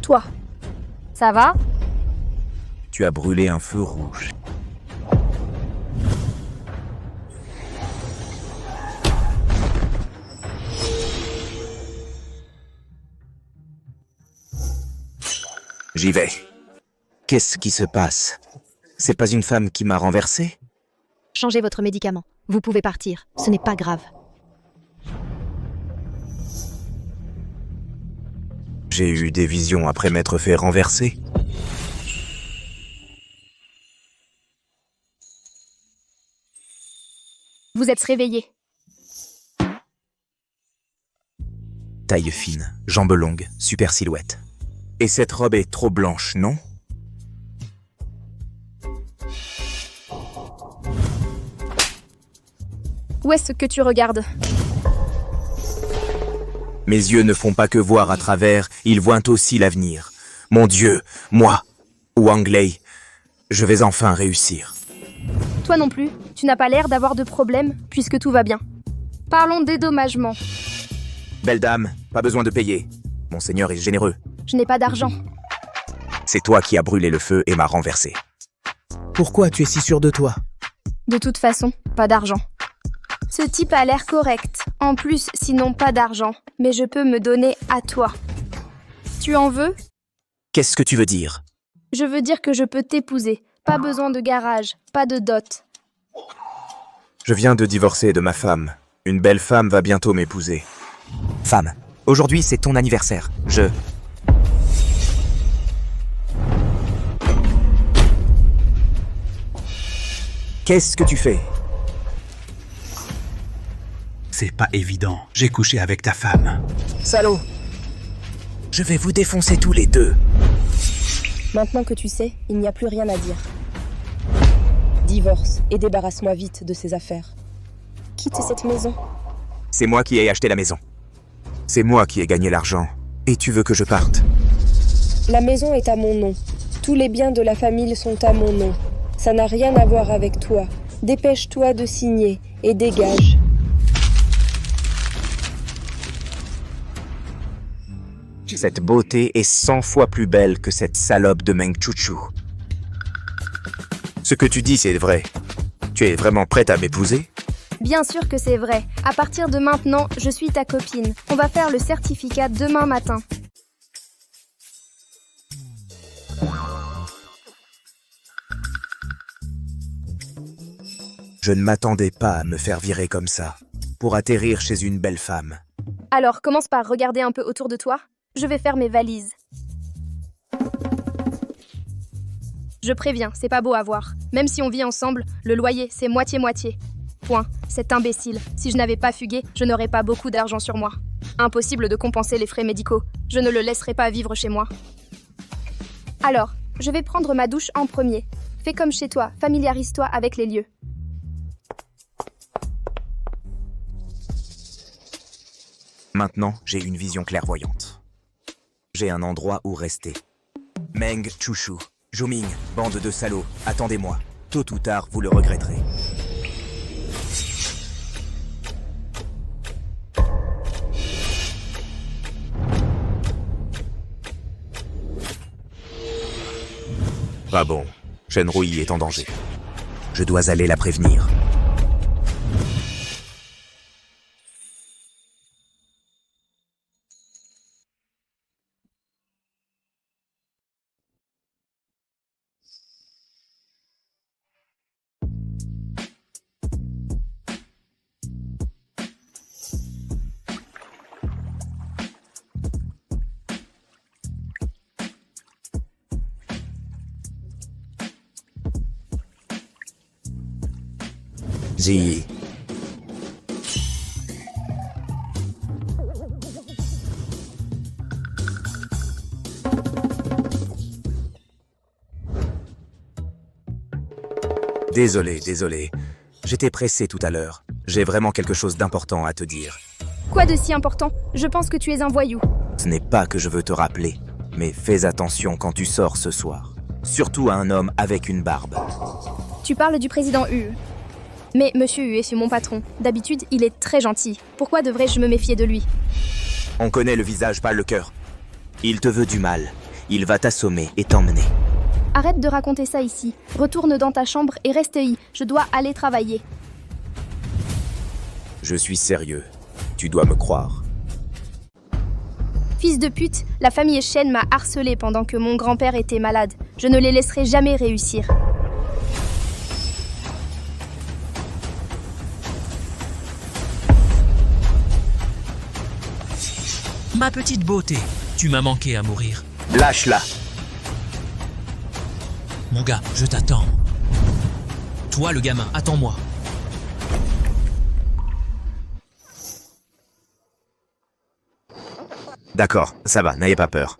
Toi. Ça va? Tu as brûlé un feu rouge. J'y vais. Qu'est-ce qui se passe? C'est pas une femme qui m'a renversé? Changez votre médicament. Vous pouvez partir. Ce n'est pas grave. J'ai eu des visions après m'être fait renverser. Vous êtes réveillé. Taille fine, jambes longues, super silhouette. Et cette robe est trop blanche, non? Où est-ce que tu regardes? Mes yeux ne font pas que voir à travers, ils voient aussi l'avenir. Mon Dieu, moi, Wang Lei, je vais enfin réussir. Toi non plus. Tu n'as pas l'air d'avoir de problème, puisque tout va bien. Parlons dédommagement. Belle dame, pas besoin de payer. Mon seigneur est généreux. Je n'ai pas d'argent. C'est toi qui as brûlé le feu et m'as renversé. Pourquoi tu es si sûr de toi? De toute façon, pas d'argent. Ce type a l'air correct. En plus, sinon pas d'argent. Mais je peux me donner à toi. Tu en veux? Qu'est-ce que tu veux dire? Je veux dire que je peux t'épouser. Pas besoin de garage, pas de dot. Je viens de divorcer de ma femme. Une belle femme va bientôt m'épouser. Femme, aujourd'hui c'est ton anniversaire. Qu'est-ce que tu fais? C'est pas évident. J'ai couché avec ta femme. Salaud! Je vais vous défoncer tous les deux. Maintenant que tu sais, il n'y a plus rien à dire. Divorce et débarrasse-moi vite de ces affaires. Quitte cette maison. C'est moi qui ai acheté la maison. C'est moi qui ai gagné l'argent. Et tu veux que je parte? La maison est à mon nom. Tous les biens de la famille sont à mon nom. Ça n'a rien à voir avec toi. Dépêche-toi de signer et dégage. Cette beauté est 100 fois plus belle que cette salope de Meng Chuchu. Ce que tu dis, c'est vrai. Tu es vraiment prête à m'épouser? Bien sûr que c'est vrai. À partir de maintenant, je suis ta copine. On va faire le certificat demain matin. Je ne m'attendais pas à me faire virer comme ça, pour atterrir chez une belle femme. Alors, commence par regarder un peu autour de toi. Je vais faire mes valises. Je préviens, c'est pas beau à voir. Même si on vit ensemble, le loyer, c'est moitié-moitié. Point. Cet imbécile. Si je n'avais pas fugué, je n'aurais pas beaucoup d'argent sur moi. Impossible de compenser les frais médicaux. Je ne le laisserai pas vivre chez moi. Alors, je vais prendre ma douche en premier. Fais comme chez toi, familiarise-toi avec les lieux. Maintenant, j'ai une vision clairvoyante. J'ai un endroit où rester. Meng Chushu, Zhoming, bande de salauds, attendez-moi. Tôt ou tard, vous le regretterez. Pas bon. Shenrui est en danger. Je dois aller la prévenir. Ji. Désolé. J'étais pressé tout à l'heure. J'ai vraiment quelque chose d'important à te dire. Quoi de si important? Je pense que tu es un voyou. Ce n'est pas que je veux te rappeler, mais fais attention quand tu sors ce soir. Surtout à un homme avec une barbe. Tu parles du président Hu. Mais Monsieur Hu est mon patron. D'habitude, il est très gentil. Pourquoi devrais-je me méfier de lui? On connaît le visage, pas le cœur. Il te veut du mal. Il va t'assommer et t'emmener. Arrête de raconter ça ici. Retourne dans ta chambre et reste y. Je dois aller travailler. Je suis sérieux. Tu dois me croire. Fils de pute, la famille Shen m'a harcelé pendant que mon grand-père était malade. Je ne les laisserai jamais réussir. Ma petite beauté, tu m'as manqué à mourir. Lâche-la. Mon gars, je t'attends. Toi, le gamin, attends-moi. D'accord, ça va, n'ayez pas peur.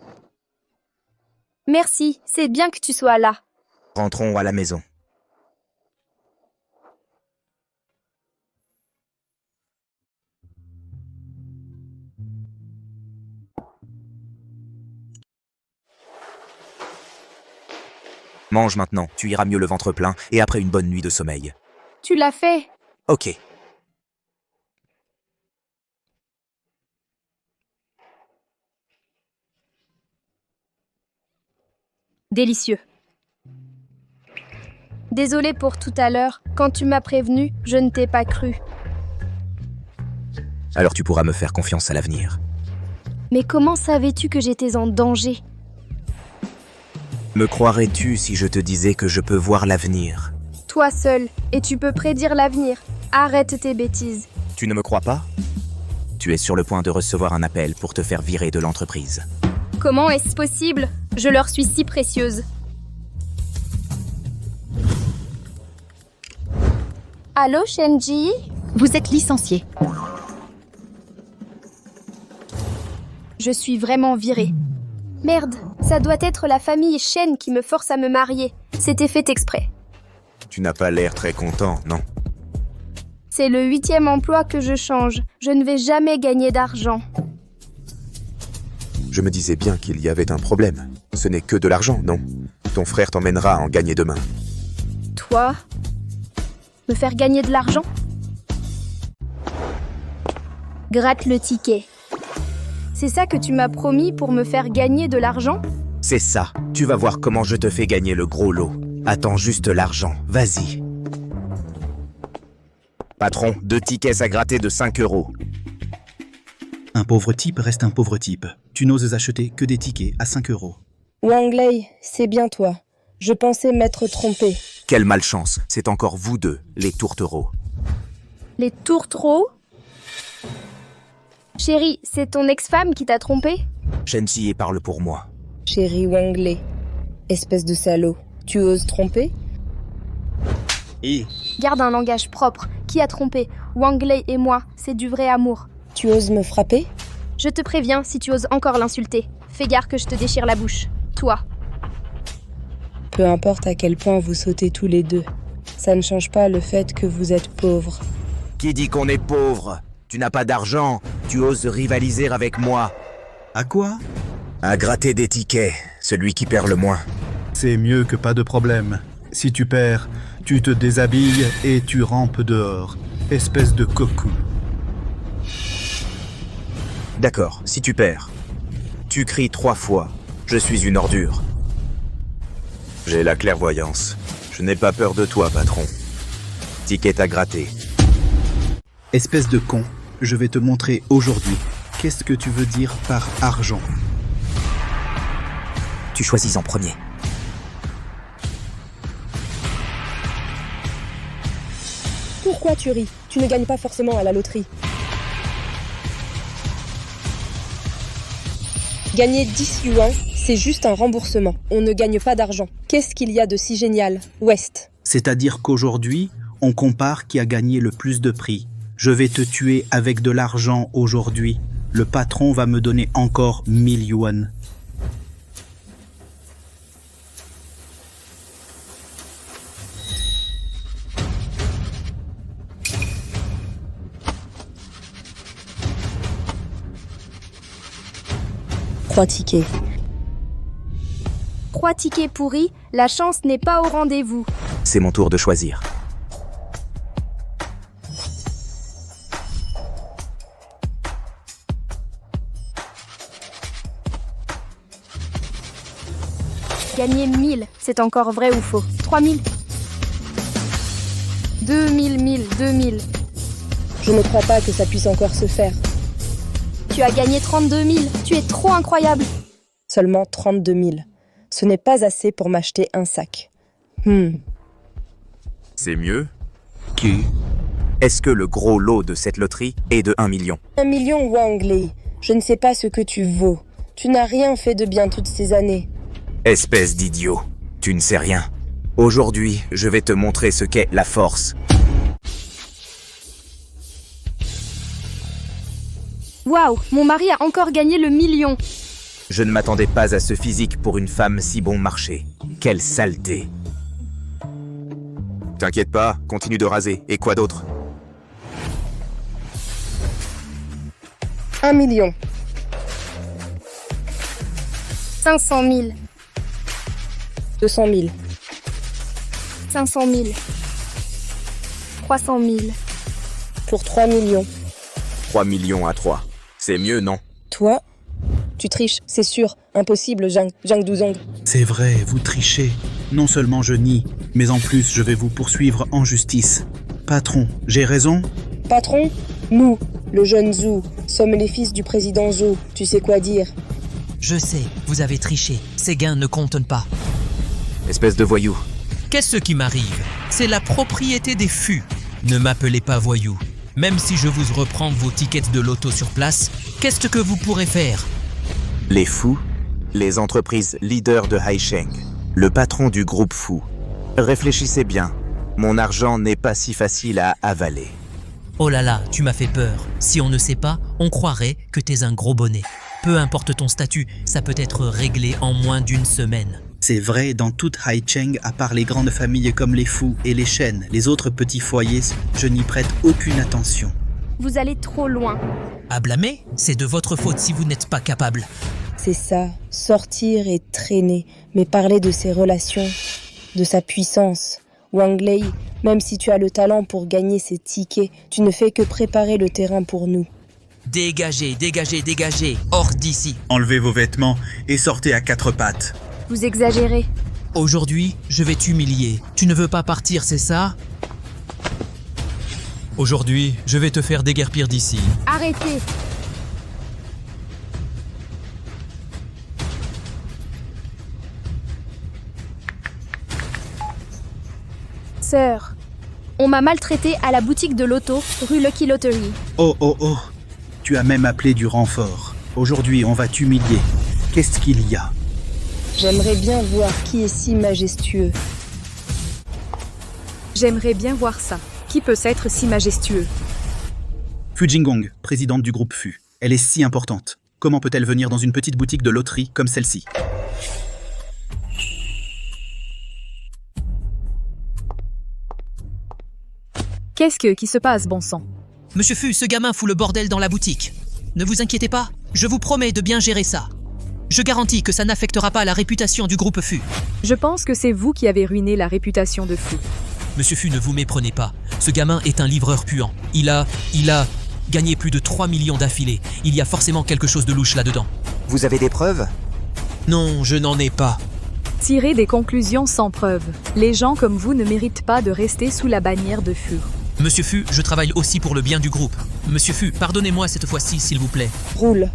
Merci, c'est bien que tu sois là. Rentrons à la maison. Mange maintenant, tu iras mieux le ventre plein et après une bonne nuit de sommeil. Tu l'as fait. Ok. Délicieux. Désolée pour tout à l'heure. Quand tu m'as prévenu, je ne t'ai pas cru. Alors tu pourras me faire confiance à l'avenir. Mais comment savais-tu que j'étais en danger? Me croirais-tu si je te disais que je peux voir l'avenir? Toi seul, et tu peux prédire l'avenir. Arrête tes bêtises. Tu ne me crois pas? Tu es sur le point de recevoir un appel pour te faire virer de l'entreprise. Comment est-ce possible? Je leur suis si précieuse. Allô, Shenji? Vous êtes licencié. Je suis vraiment virée. Merde, ça doit être la famille Shen qui me force à me marier. C'était fait exprès. Tu n'as pas l'air très content, non? C'est le 8e emploi que je change. Je ne vais jamais gagner d'argent. Je me disais bien qu'il y avait un problème. Ce n'est que de l'argent, non? Ton frère t'emmènera à en gagner demain. Toi? Me faire gagner de l'argent? Gratte le ticket. C'est ça que tu m'as promis pour me faire gagner de l'argent? C'est ça. Tu vas voir comment je te fais gagner le gros lot. Attends juste l'argent. Vas-y. Patron, 2 tickets à gratter de 5 €. Un pauvre type reste un pauvre type. Tu n'oses acheter que des tickets à 5 €. Wang Lei, c'est bien toi. Je pensais m'être trompé. Quelle malchance. C'est encore vous deux, les tourtereaux. Les tourtereaux? Chérie, c'est ton ex-femme qui t'a trompé? Shenji parle pour moi. Chérie Wang Lei, espèce de salaud, tu oses tromper? Et Garde un langage propre. Qui a trompé? Wang Lei et moi, c'est du vrai amour. Tu oses me frapper? Je te préviens si tu oses encore l'insulter. Fais gare que je te déchire la bouche. Toi. Peu importe à quel point vous sautez tous les deux, ça ne change pas le fait que vous êtes pauvres. Qui dit qu'on est pauvre? Tu n'as pas d'argent. Tu oses rivaliser avec moi. à quoi? À gratter des tickets. Celui qui perd le moins. C'est mieux que pas de problème. Si tu perds, tu te déshabilles et tu rampes dehors. Espèce de cocu. D'accord, si tu perds. Tu cries 3 fois. Je suis une ordure. J'ai la clairvoyance. Je n'ai pas peur de toi, patron. Ticket à gratter. Espèce de con, je vais te montrer aujourd'hui. Qu'est-ce que tu veux dire par argent? Tu choisis en premier. Pourquoi tu ris? Tu ne gagnes pas forcément à la loterie. Gagner 10 yuan, c'est juste un remboursement. On ne gagne pas d'argent. Qu'est-ce qu'il y a de si génial, West? C'est-à-dire qu'aujourd'hui, on compare qui a gagné le plus de prix. Je vais te tuer avec de l'argent aujourd'hui. Le patron va me donner encore 1000 yuan. Trois tickets. 3 tickets pourris, la chance n'est pas au rendez-vous. C'est mon tour de choisir. gagné 1000. C'est encore vrai ou faux? 3000. 2000. Je ne crois pas que ça puisse encore se faire. Tu as gagné 32 000. Tu es trop incroyable. Seulement 32 000. Ce n'est pas assez pour m'acheter un sac. C'est mieux? Qui? Est-ce que le gros lot de cette loterie est de 1 million? 1 million, Wang Lei. Je ne sais pas ce que tu vaux. Tu n'as rien fait de bien toutes ces années. Espèce d'idiot, tu ne sais rien. Aujourd'hui, je vais te montrer ce qu'est la force. Waouh, mon mari a encore gagné le million. Je ne m'attendais pas à ce physique pour une femme si bon marché. Quelle saleté. T'inquiète pas, continue de raser. Et quoi d'autre? 1 million. 500 000. 200 000. 500 000. 300 000. Pour 3 millions. 3 millions à 3. C'est mieux, non? Toi? Tu triches, c'est sûr. Impossible, Zhang Duzong. C'est vrai, vous trichez. Non seulement je nie, mais en plus je vais vous poursuivre en justice. Patron, j'ai raison? Patron? Nous, le jeune Zhou, sommes les fils du président Zhou. Tu sais quoi dire? Je sais, vous avez triché. Ces gains ne comptent pas. Espèce de voyou. Qu'est-ce qui m'arrive? C'est la propriété des fûts. Ne m'appelez pas voyou. Même si je vous reprends vos tickets de loto sur place, qu'est-ce que vous pourrez faire? Les fous, les entreprises leaders de Haisheng, le patron du groupe fou. Réfléchissez bien, mon argent n'est pas si facile à avaler. Oh là là, tu m'as fait peur. Si on ne sait pas, on croirait que t'es un gros bonnet. Peu importe ton statut, ça peut être réglé en moins d'1 semaine. C'est vrai dans toute Haicheng, à part les grandes familles comme les fous et les chênes, les autres petits foyers, je n'y prête aucune attention. Vous allez trop loin. À blâmer, c'est de votre faute si vous n'êtes pas capable. C'est ça, sortir et traîner, mais parler de ses relations, de sa puissance. Wang Lei, même si tu as le talent pour gagner ces tickets, tu ne fais que préparer le terrain pour nous. Dégagez, dégagez, dégagez, hors d'ici. Enlevez vos vêtements et sortez à 4 pattes. Vous exagérez. Aujourd'hui, je vais t'humilier. Tu ne veux pas partir, c'est ça? Aujourd'hui, je vais te faire déguerpir d'ici. Arrêtez. Sœur, on m'a maltraité à la boutique de loto, rue Lucky Lottery. Oh oh oh, tu as même appelé du renfort. Aujourd'hui, on va t'humilier. Qu'est-ce qu'il y a? J'aimerais bien voir qui est si majestueux. J'aimerais bien voir ça. Qui peut s'être si majestueux? Fu Jingong, présidente du groupe Fu. Elle est si importante. Comment peut-elle venir dans une petite boutique de loterie comme celle-ci? Qu'est-ce qui se passe, bon sang? Monsieur Fu, ce gamin fout le bordel dans la boutique. Ne vous inquiétez pas, je vous promets de bien gérer ça. Je garantis que ça n'affectera pas la réputation du groupe Fu. Je pense que c'est vous qui avez ruiné la réputation de Fu. Monsieur Fu, ne vous méprenez pas. Ce gamin est un livreur puant. Il a gagné plus de 3 millions d'affilés. Il y a forcément quelque chose de louche là-dedans. Vous avez des preuves? Non, je n'en ai pas. Tirez des conclusions sans preuve. Les gens comme vous ne méritent pas de rester sous la bannière de Fu. Monsieur Fu, je travaille aussi pour le bien du groupe. Monsieur Fu, pardonnez-moi cette fois-ci, s'il vous plaît. Roule.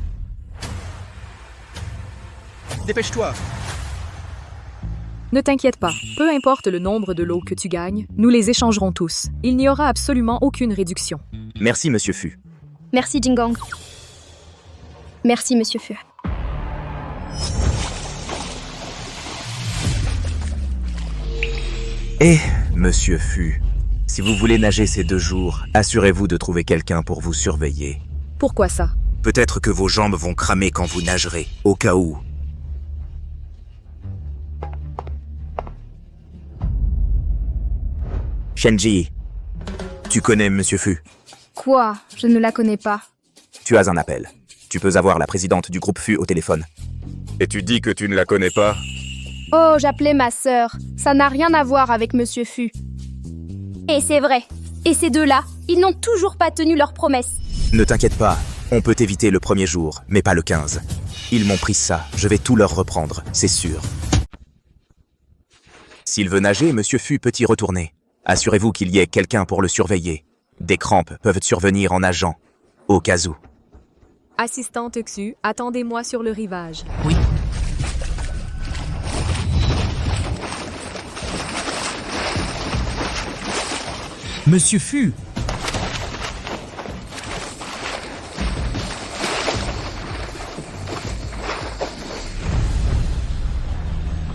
Dépêche-toi! Ne t'inquiète pas, peu importe le nombre de lots que tu gagnes, nous les échangerons tous. Il n'y aura absolument aucune réduction. Merci, monsieur Fu. Merci, Jingong. Merci, monsieur Fu. Et, monsieur Fu, si vous voulez nager ces 2 jours, assurez-vous de trouver quelqu'un pour vous surveiller. Pourquoi ça? Peut-être que vos jambes vont cramer quand vous nagerez, au cas où. Shenji, tu connais monsieur Fu? Quoi? Je ne la connais pas. Tu as un appel. Tu peux avoir la présidente du groupe Fu au téléphone. Et tu dis que tu ne la connais pas? Oh, j'appelais ma sœur. Ça n'a rien à voir avec monsieur Fu. Et c'est vrai. Et ces deux-là, ils n'ont toujours pas tenu leurs promesses. Ne t'inquiète pas, on peut éviter le premier jour, mais pas le 15. Ils m'ont pris ça, je vais tout leur reprendre, c'est sûr. S'il veut nager, Monsieur Fu peut y retourner. Assurez-vous qu'il y ait quelqu'un pour le surveiller. Des crampes peuvent survenir en nageant, au cas où. Assistante Xu, attendez-moi sur le rivage. Oui. Monsieur Fu.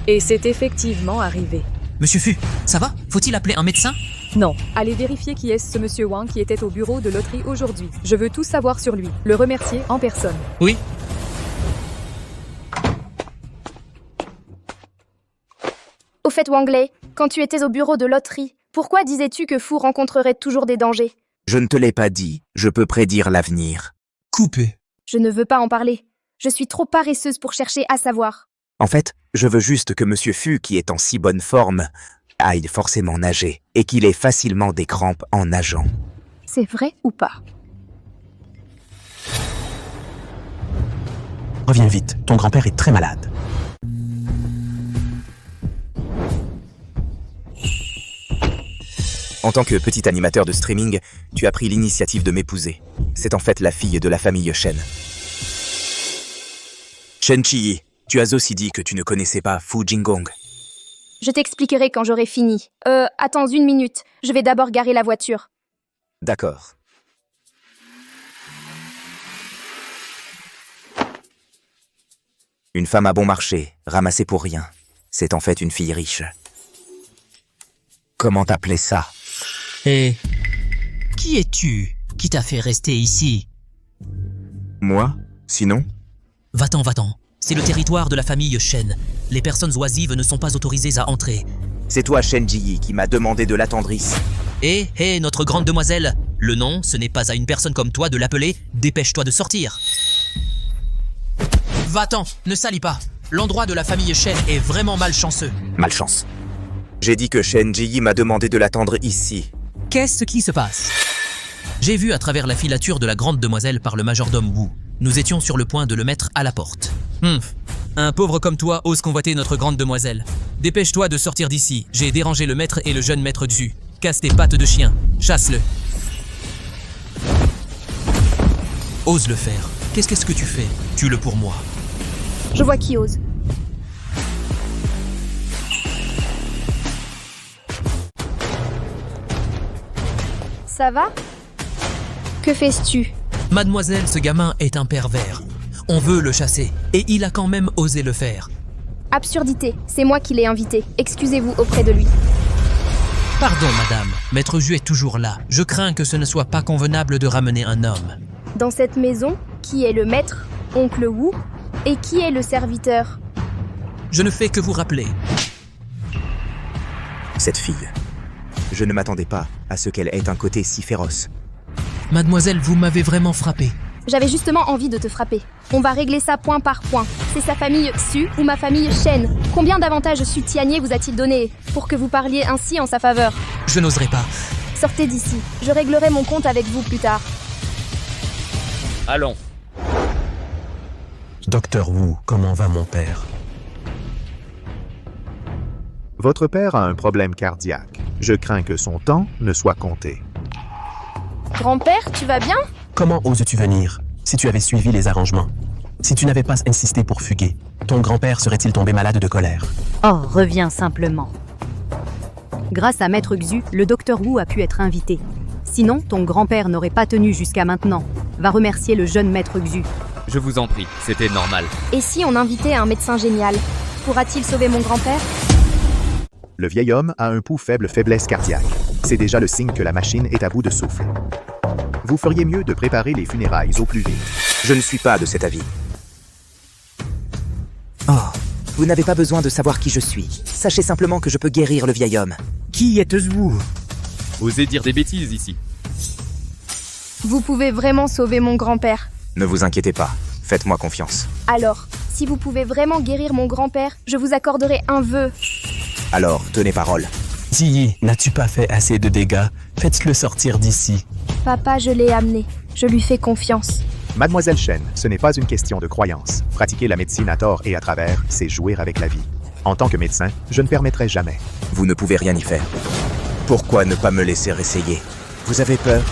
Et c'est effectivement arrivé. Monsieur Fu, ça va? Faut-il appeler un médecin? Non, allez vérifier qui est ce monsieur Wang qui était au bureau de loterie aujourd'hui. Je veux tout savoir sur lui, le remercier en personne. Oui. Au fait, Wangley, quand tu étais au bureau de loterie, pourquoi disais-tu que Fu rencontrerait toujours des dangers? Je ne te l'ai pas dit, je peux prédire l'avenir. Coupé. Je ne veux pas en parler. Je suis trop paresseuse pour chercher à savoir. En fait, je veux juste que Monsieur Fu, qui est en si bonne forme, aille forcément nager, et qu'il ait facilement des crampes en nageant. C'est vrai ou pas? Reviens vite, ton grand-père est très malade. En tant que petit animateur de streaming, tu as pris l'initiative de m'épouser. C'est en fait la fille de la famille Shen. Shen Chiyi, tu as aussi dit que tu ne connaissais pas Fu Jingong. Je t'expliquerai quand j'aurai fini. Attends 1 minute. Je vais d'abord garer la voiture. D'accord. Une femme à bon marché, ramassée pour rien. C'est en fait une fille riche. Comment t'appelais ça? Et qui es-tu qui t'a fait rester ici? Moi? Sinon? Va-t'en, va-t'en. C'est le territoire de la famille Shen. Les personnes oisives ne sont pas autorisées à entrer. C'est toi, Shen Jiyi, qui m'a demandé de l'attendre ici. Hé, notre grande demoiselle, le nom, ce n'est pas à une personne comme toi de l'appeler. Dépêche-toi de sortir. Va-t'en, ne salis pas. L'endroit de la famille Shen est vraiment malchanceux. Malchance. J'ai dit que Shen Jiyi m'a demandé de l'attendre ici. Qu'est-ce qui se passe? J'ai vu à travers la filature de la grande demoiselle par le majordome Wu. Nous étions sur le point de le mettre à la porte. Un pauvre comme toi ose convoiter notre grande demoiselle. Dépêche-toi de sortir d'ici. J'ai dérangé le maître et le jeune maître Xu. Casse tes pattes de chien. Chasse-le. Ose le faire. Qu'est-ce que tu fais? Tue-le pour moi. Je vois qui ose. Ça va? Que fais-tu? Mademoiselle, ce gamin est un pervers. On veut le chasser. Et il a quand même osé le faire. Absurdité, c'est moi qui l'ai invité. Excusez-vous auprès de lui. Pardon, madame. Maître Xu est toujours là. Je crains que ce ne soit pas convenable de ramener un homme. Dans cette maison, qui est le maître, oncle Wu, et qui est le serviteur? Je ne fais que vous rappeler. Cette fille. Je ne m'attendais pas à ce qu'elle ait un côté si féroce. Mademoiselle, vous m'avez vraiment frappé. J'avais justement envie de te frapper. On va régler ça point par point. C'est sa famille Xu ou ma famille Shen? Combien d'avantages Xu Tianyi vous a-t-il donné pour que vous parliez ainsi en sa faveur? Je n'oserais pas. Sortez d'ici. Je réglerai mon compte avec vous plus tard. Allons. Docteur Wu, comment va mon père? Votre père a un problème cardiaque. Je crains que son temps ne soit compté. Grand-père, tu vas bien? Comment oses-tu venir si tu avais suivi les arrangements? Si tu n'avais pas insisté pour fuguer, ton grand-père serait-il tombé malade de colère? Oh, reviens simplement. Grâce à Maître Xu, le docteur Wu a pu être invité. Sinon, ton grand-père n'aurait pas tenu jusqu'à maintenant. Va remercier le jeune Maître Xu. Je vous en prie, c'était normal. Et si on invitait un médecin génial? Pourra-t-il sauver mon grand-père? Le vieil homme a un pouls faible faiblesse cardiaque. C'est déjà le signe que la machine est à bout de souffle. Vous feriez mieux de préparer les funérailles au plus vite. Je ne suis pas de cet avis. Oh, vous n'avez pas besoin de savoir qui je suis. Sachez simplement que je peux guérir le vieil homme. Qui êtes-vous? Osez dire des bêtises ici. Vous pouvez vraiment sauver mon grand-père. Ne vous inquiétez pas, faites-moi confiance. Alors, si vous pouvez vraiment guérir mon grand-père, je vous accorderai un vœu. Alors, tenez parole. Jiyi, n'as-tu pas fait assez de dégâts? Faites-le sortir d'ici. Papa, je l'ai amené. Je lui fais confiance. Mademoiselle Shen, ce n'est pas une question de croyance. Pratiquer la médecine à tort et à travers, c'est jouer avec la vie. En tant que médecin, je ne permettrai jamais. Vous ne pouvez rien y faire. Pourquoi ne pas me laisser essayer? Vous avez peur?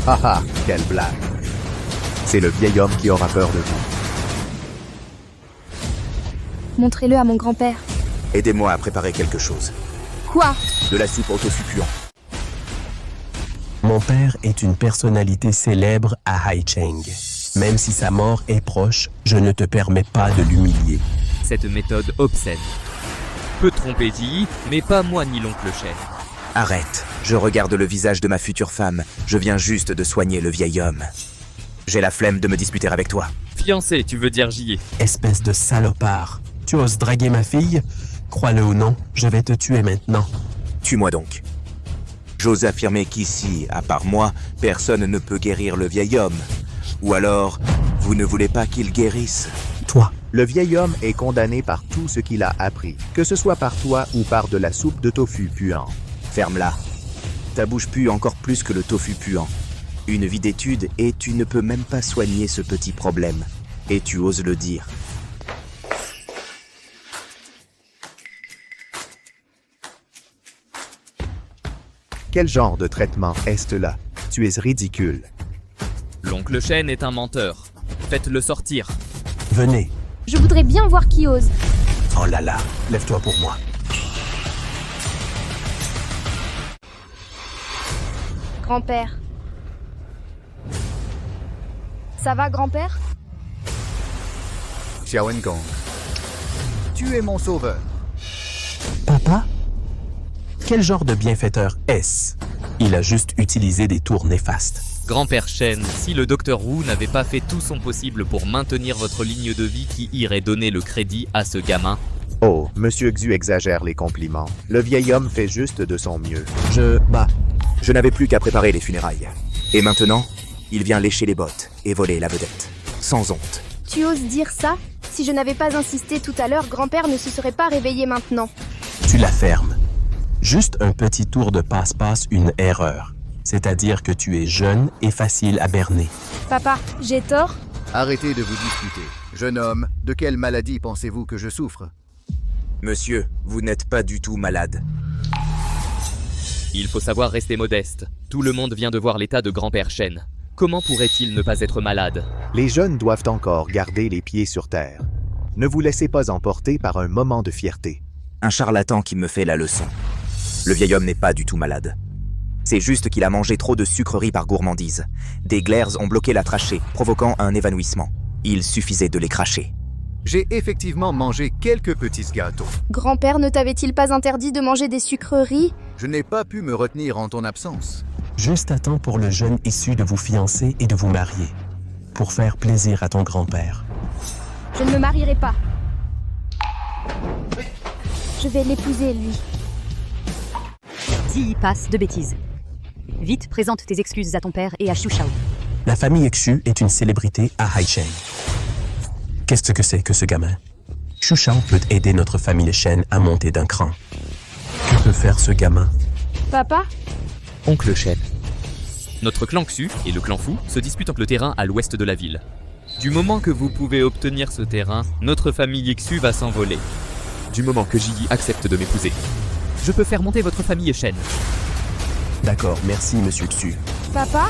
Haha, quelle blague. C'est le vieil homme qui aura peur de vous. Montrez-le à mon grand-père. Aidez-moi à préparer quelque chose. Quoi? De la soupe au tofu puant. Mon père est une personnalité célèbre à Haicheng. Même si sa mort est proche, je ne te permets pas de l'humilier. Cette méthode obscène peut tromper Ji, mais pas moi ni l'oncle Shen. Arrête, je regarde le visage de ma future femme. Je viens juste de soigner le vieil homme. J'ai la flemme de me disputer avec toi. Fiancé, tu veux dire Ji? Espèce de salopard. Tu oses draguer ma fille? Crois-le ou non, je vais te tuer maintenant. Tue-moi donc. J'ose affirmer qu'ici, à part moi, personne ne peut guérir le vieil homme. Ou alors, vous ne voulez pas qu'il guérisse? Toi, Le vieil homme est condamné par tout ce qu'il a appris, que ce soit par toi ou par de la soupe de tofu puant. Ferme-la. Ta bouche pue encore plus que le tofu puant. Une vie d'étude et tu ne peux même pas soigner ce petit problème. Et tu oses le dire. Quel genre de traitement est-ce là? Tu es ridicule. L'oncle Shen est un menteur. Faites-le sortir. venez. Je voudrais bien voir qui ose. Oh là là, lève-toi pour moi. Grand-père. Ça va, grand-père? Xiao Gong, tu es mon sauveur. Papa? Quel genre de bienfaiteur est-ce? Il a juste utilisé des tours néfastes. Grand-père Shen, si le docteur Wu n'avait pas fait tout son possible pour maintenir votre ligne de vie qui irait donner le crédit à ce gamin... Oh, Monsieur Xu exagère les compliments. Le vieil homme fait juste de son mieux. Je n'avais plus qu'à préparer les funérailles. Et maintenant, il vient lécher les bottes et voler la vedette. Sans honte. Tu oses dire ça? Si je n'avais pas insisté tout à l'heure, grand-père ne se serait pas réveillé maintenant. Tu la fermes. Juste un petit tour de passe-passe, une erreur. C'est-à-dire que tu es jeune et facile à berner. Papa, j'ai tort? Arrêtez de vous disputer. Jeune homme, de quelle maladie pensez-vous que je souffre? Monsieur, vous n'êtes pas du tout malade. Il faut savoir rester modeste. Tout le monde vient de voir l'état de grand-père Shen. Comment pourrait-il ne pas être malade? Les jeunes doivent encore garder les pieds sur terre. Ne vous laissez pas emporter par un moment de fierté. Un charlatan qui me fait la leçon. Le vieil homme n'est pas du tout malade. C'est juste qu'il a mangé trop de sucreries par gourmandise. Des glaires ont bloqué la trachée, provoquant un évanouissement. Il suffisait de les cracher. J'ai effectivement mangé quelques petits gâteaux. Grand-père ne t'avait-il pas interdit de manger des sucreries? Je n'ai pas pu me retenir en ton absence. Juste à temps pour le jeune issu de vous fiancer et de vous marier. Pour faire plaisir à ton grand-père. Je ne me marierai pas. Je vais l'épouser, lui. Ziyi passe de bêtises. Vite, présente tes excuses à ton père et à Xu Shao. La famille Xu est une célébrité à Haicheng. Qu'est-ce que c'est que ce gamin? Xu Shao peut aider notre famille Shen à monter d'un cran. Que peut faire ce gamin? Papa? Oncle Shen. Notre clan Xu et le clan Fu se disputent le terrain à l'ouest de la ville. Du moment que vous pouvez obtenir ce terrain, notre famille Xu va s'envoler. Du moment que Ji accepte de m'épouser, je peux faire monter votre famille Shen. D'accord, merci monsieur Xu. Papa?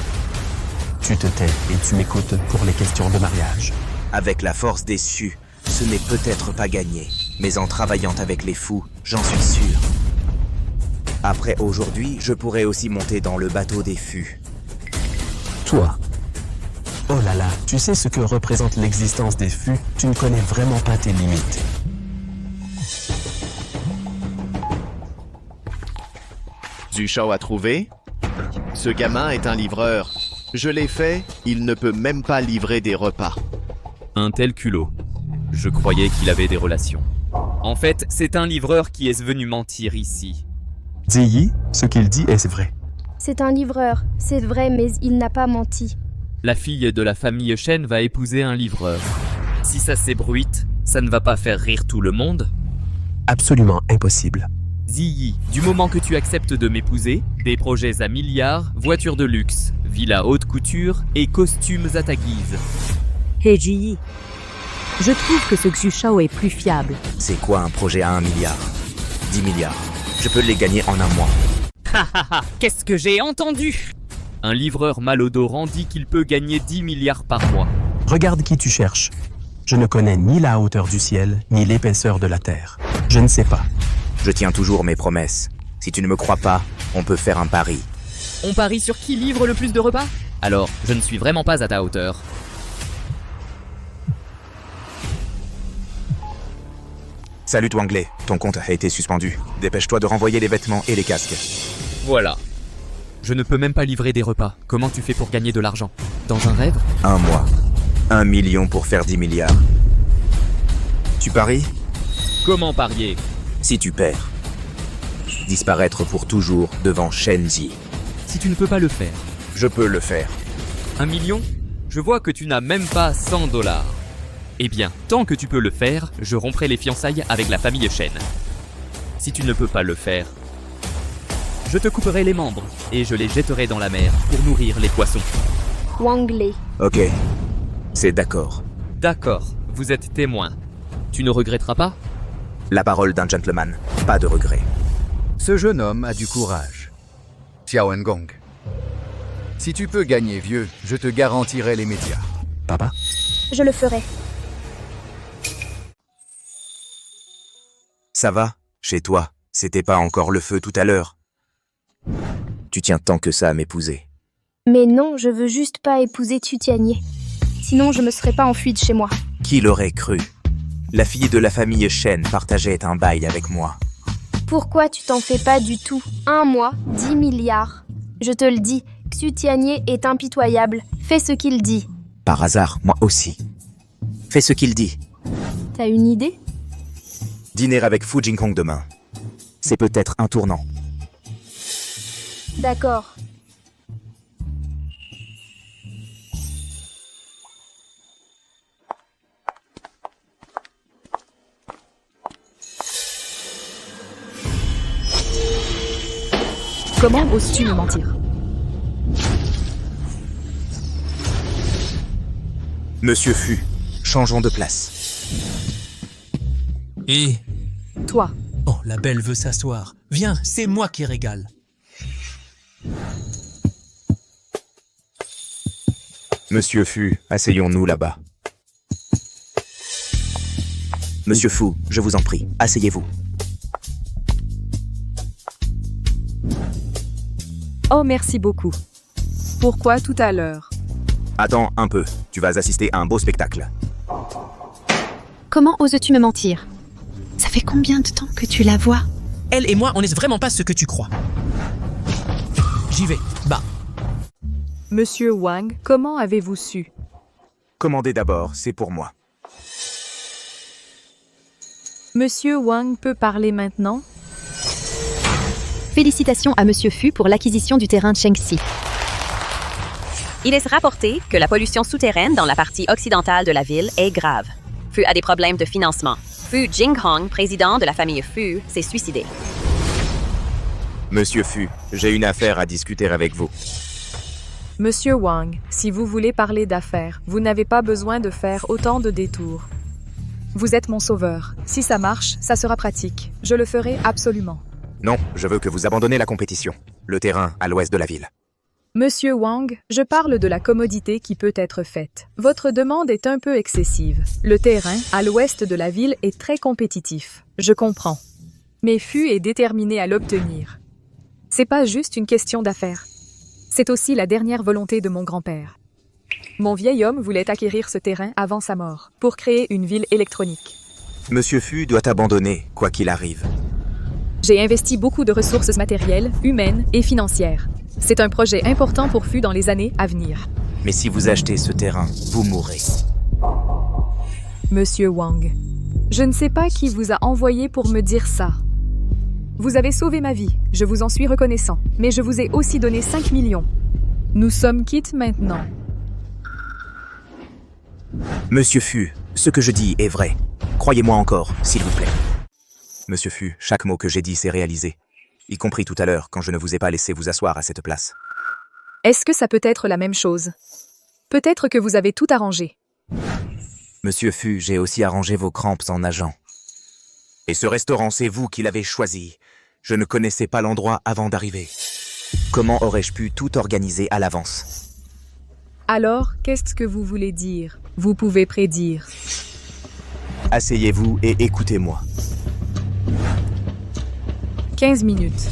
Tu te tais et tu m'écoutes pour les questions de mariage. Avec la force des Xu, ce n'est peut-être pas gagné. Mais en travaillant avec les fous, j'en suis sûr. Après aujourd'hui, je pourrais aussi monter dans le bateau des Fu. Toi. Oh là là, tu sais ce que représente l'existence des Fu, tu ne connais vraiment pas tes limites. Xu Shao a trouvé? Ce gamin est un livreur. Je l'ai fait, il ne peut même pas livrer des repas. Un tel culot. Je croyais qu'il avait des relations. En fait, c'est un livreur qui est venu mentir ici. Ziyi, ce qu'il dit est vrai. C'est un livreur, c'est vrai, mais il n'a pas menti. La fille de la famille Shen va épouser un livreur. Si ça s'ébruite, ça ne va pas faire rire tout le monde? Absolument impossible. Ziyi, du moment que tu acceptes de m'épouser, des projets à milliards, voitures de luxe, villas haute couture et costumes à ta guise. Hé Ziyi, Je trouve que ce Xu Shao est plus fiable. C'est quoi un projet à 1 milliard 10 milliards. Je peux les gagner en un mois. Qu'est-ce que j'ai entendu? Un livreur malodorant dit qu'il peut gagner 10 milliards par mois. Regarde qui tu cherches. Je ne connais ni la hauteur du ciel, ni l'épaisseur de la terre. Je ne sais pas. Je tiens toujours mes promesses. Si tu ne me crois pas, on peut faire un pari. On parie sur qui livre le plus de repas? Alors, je ne suis vraiment pas à ta hauteur. Salut Wangley, ton compte a été suspendu. Dépêche-toi de renvoyer les vêtements et les casques. Voilà. Je ne peux même pas livrer des repas. Comment tu fais pour gagner de l'argent? Dans un rêve? Un mois. 1 million pour faire 10 milliards. Tu paries? Comment parier? Si tu perds. Disparaître pour toujours devant Shenji. Si tu ne peux pas le faire. Je peux le faire. 1 million? Je vois que tu n'as même pas 100 $. Eh bien, tant que tu peux le faire, je romprai les fiançailles avec la famille Shen. Si tu ne peux pas le faire, je te couperai les membres et je les jetterai dans la mer pour nourrir les poissons. Wangley. Ok. C'est d'accord. D'accord, vous êtes témoin. Tu ne regretteras pas? La parole d'un gentleman. Pas de regret. Ce jeune homme a du courage. Xiao Ngong. Si tu peux gagner vieux, je te garantirai les médias. Papa? Je le ferai. Ça va? Chez toi, c'était pas encore le feu tout à l'heure. Tu tiens tant que ça à m'épouser. Mais non, je veux juste pas épouser Tutianier. Sinon, je me serais pas enfuie de chez moi. Qui l'aurait cru? La fille de la famille Shen partageait un bail avec moi. Pourquoi tu t'en fais pas du tout? 1 mois, 10 milliards. Je te le dis, Tutianier est impitoyable. Fais ce qu'il dit. Par hasard, moi aussi. Fais ce qu'il dit. T'as une idée? Dîner avec Fu Jingkong demain. C'est peut-être un tournant. D'accord. Comment oses-tu me mentir? Monsieur Fu, changeons de place. Et... Toi, Oh, la belle veut s'asseoir. Viens, c'est moi qui régale. Monsieur Fu, asseyons-nous là-bas. Monsieur Fu, je vous en prie, asseyez-vous. oh merci beaucoup. Pourquoi tout à l'heure? Attends un peu, tu vas assister à un beau spectacle. Comment oses-tu me mentir? Ça fait combien de temps que tu la vois? Elle et moi, on n'est vraiment pas ce que tu crois. J'y vais. Bah. Monsieur Wang, comment avez-vous su? Commandez d'abord, c'est pour moi. Monsieur Wang peut parler maintenant? Félicitations à Monsieur Fu pour l'acquisition du terrain de Shengxi. Il est rapporté que la pollution souterraine dans la partie occidentale de la ville est grave. Fu a des problèmes de financement. Fu Jinghong, président de la famille Fu, s'est suicidé. Monsieur Fu, j'ai une affaire à discuter avec vous. Monsieur Wang, si vous voulez parler d'affaires, vous n'avez pas besoin de faire autant de détours. Vous êtes mon sauveur. Si ça marche, ça sera pratique. Je le ferai absolument. Non, je veux que vous abandonniez la compétition. Le terrain à l'ouest de la ville. Monsieur Wang, je parle de la commodité qui peut être faite. Votre demande est un peu excessive. Le terrain, à l'ouest de la ville, est très compétitif. Je comprends. Mais Fu est déterminé à l'obtenir. C'est pas juste une question d'affaires. C'est aussi la dernière volonté de mon grand-père. Mon vieil homme voulait acquérir ce terrain avant sa mort, pour créer une ville électronique. Monsieur Fu doit abandonner, quoi qu'il arrive. J'ai investi beaucoup de ressources matérielles, humaines et financières. C'est un projet important pour Fu dans les années à venir. Mais si vous achetez ce terrain, vous mourrez. Monsieur Wang, je ne sais pas qui vous a envoyé pour me dire ça. Vous avez sauvé ma vie, je vous en suis reconnaissant, mais je vous ai aussi donné 5 millions. Nous sommes quittes maintenant. Monsieur Fu, ce que je dis est vrai. Croyez-moi encore, s'il vous plaît. Monsieur Fu, chaque mot que j'ai dit s'est réalisé. Y compris tout à l'heure, quand je ne vous ai pas laissé vous asseoir à cette place. Est-ce que ça peut être la même chose? Peut-être que vous avez tout arrangé. Monsieur Fu, j'ai aussi arrangé vos crampes en nageant. Et ce restaurant, c'est vous qui l'avez choisi. Je ne connaissais pas l'endroit avant d'arriver. Comment aurais-je pu tout organiser à l'avance? Alors, qu'est-ce que vous voulez dire? Vous pouvez prédire. Asseyez-vous et écoutez-moi. 15 minutes.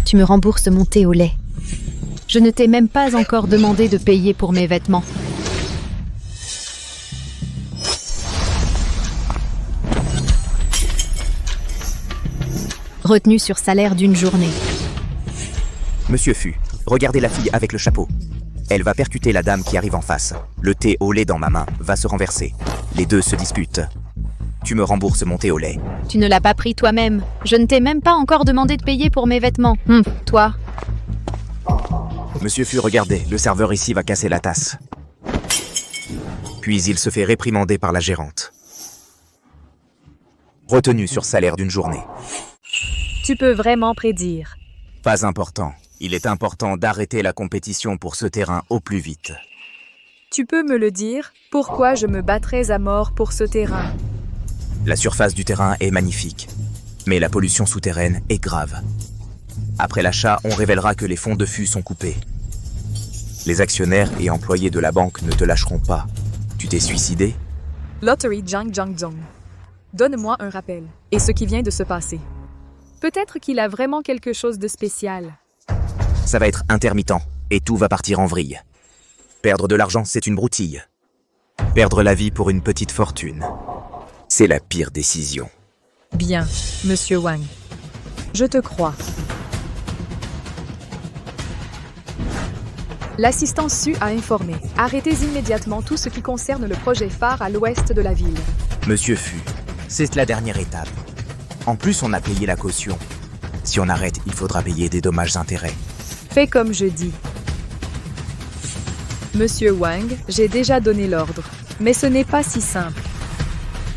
Tu me rembourses mon thé au lait. Je ne t'ai même pas encore demandé de payer pour mes vêtements. Retenu sur salaire d'une journée. Monsieur Fu, regardez la fille avec le chapeau. Elle va percuter la dame qui arrive en face. Le thé au lait dans ma main va se renverser. Les deux se disputent. Tu me rembourses mon thé au lait. Tu ne l'as pas pris toi-même. Je ne t'ai même pas encore demandé de payer pour mes vêtements. Toi. Monsieur Fu, regardez, le serveur ici va casser la tasse. Puis il se fait réprimander par la gérante. Retenu sur salaire d'une journée. Tu peux vraiment prédire. Pas important. Il est important d'arrêter la compétition pour ce terrain au plus vite. Tu peux me le dire? Pourquoi je me battrais à mort pour ce terrain? La surface du terrain est magnifique, mais la pollution souterraine est grave. Après l'achat, on révélera que les fonds de Fu sont coupés. Les actionnaires et employés de la banque ne te lâcheront pas. Tu t'es suicidé? Lottery Zhang Zhang. Donne-moi un rappel. Et ce qui vient de se passer. Peut-être qu'il a vraiment quelque chose de spécial. Ça va être intermittent, et tout va partir en vrille. Perdre de l'argent, c'est une broutille. Perdre la vie pour une petite fortune, c'est la pire décision. Bien, Monsieur Wang. Je te crois. L'assistance Su a informé. Arrêtez immédiatement tout ce qui concerne le projet phare à l'ouest de la ville. Monsieur Fu, c'est la dernière étape. En plus, on a payé la caution. Si on arrête, il faudra payer des dommages-intérêts. Fais comme je dis. Monsieur Wang, j'ai déjà donné l'ordre. Mais ce n'est pas si simple.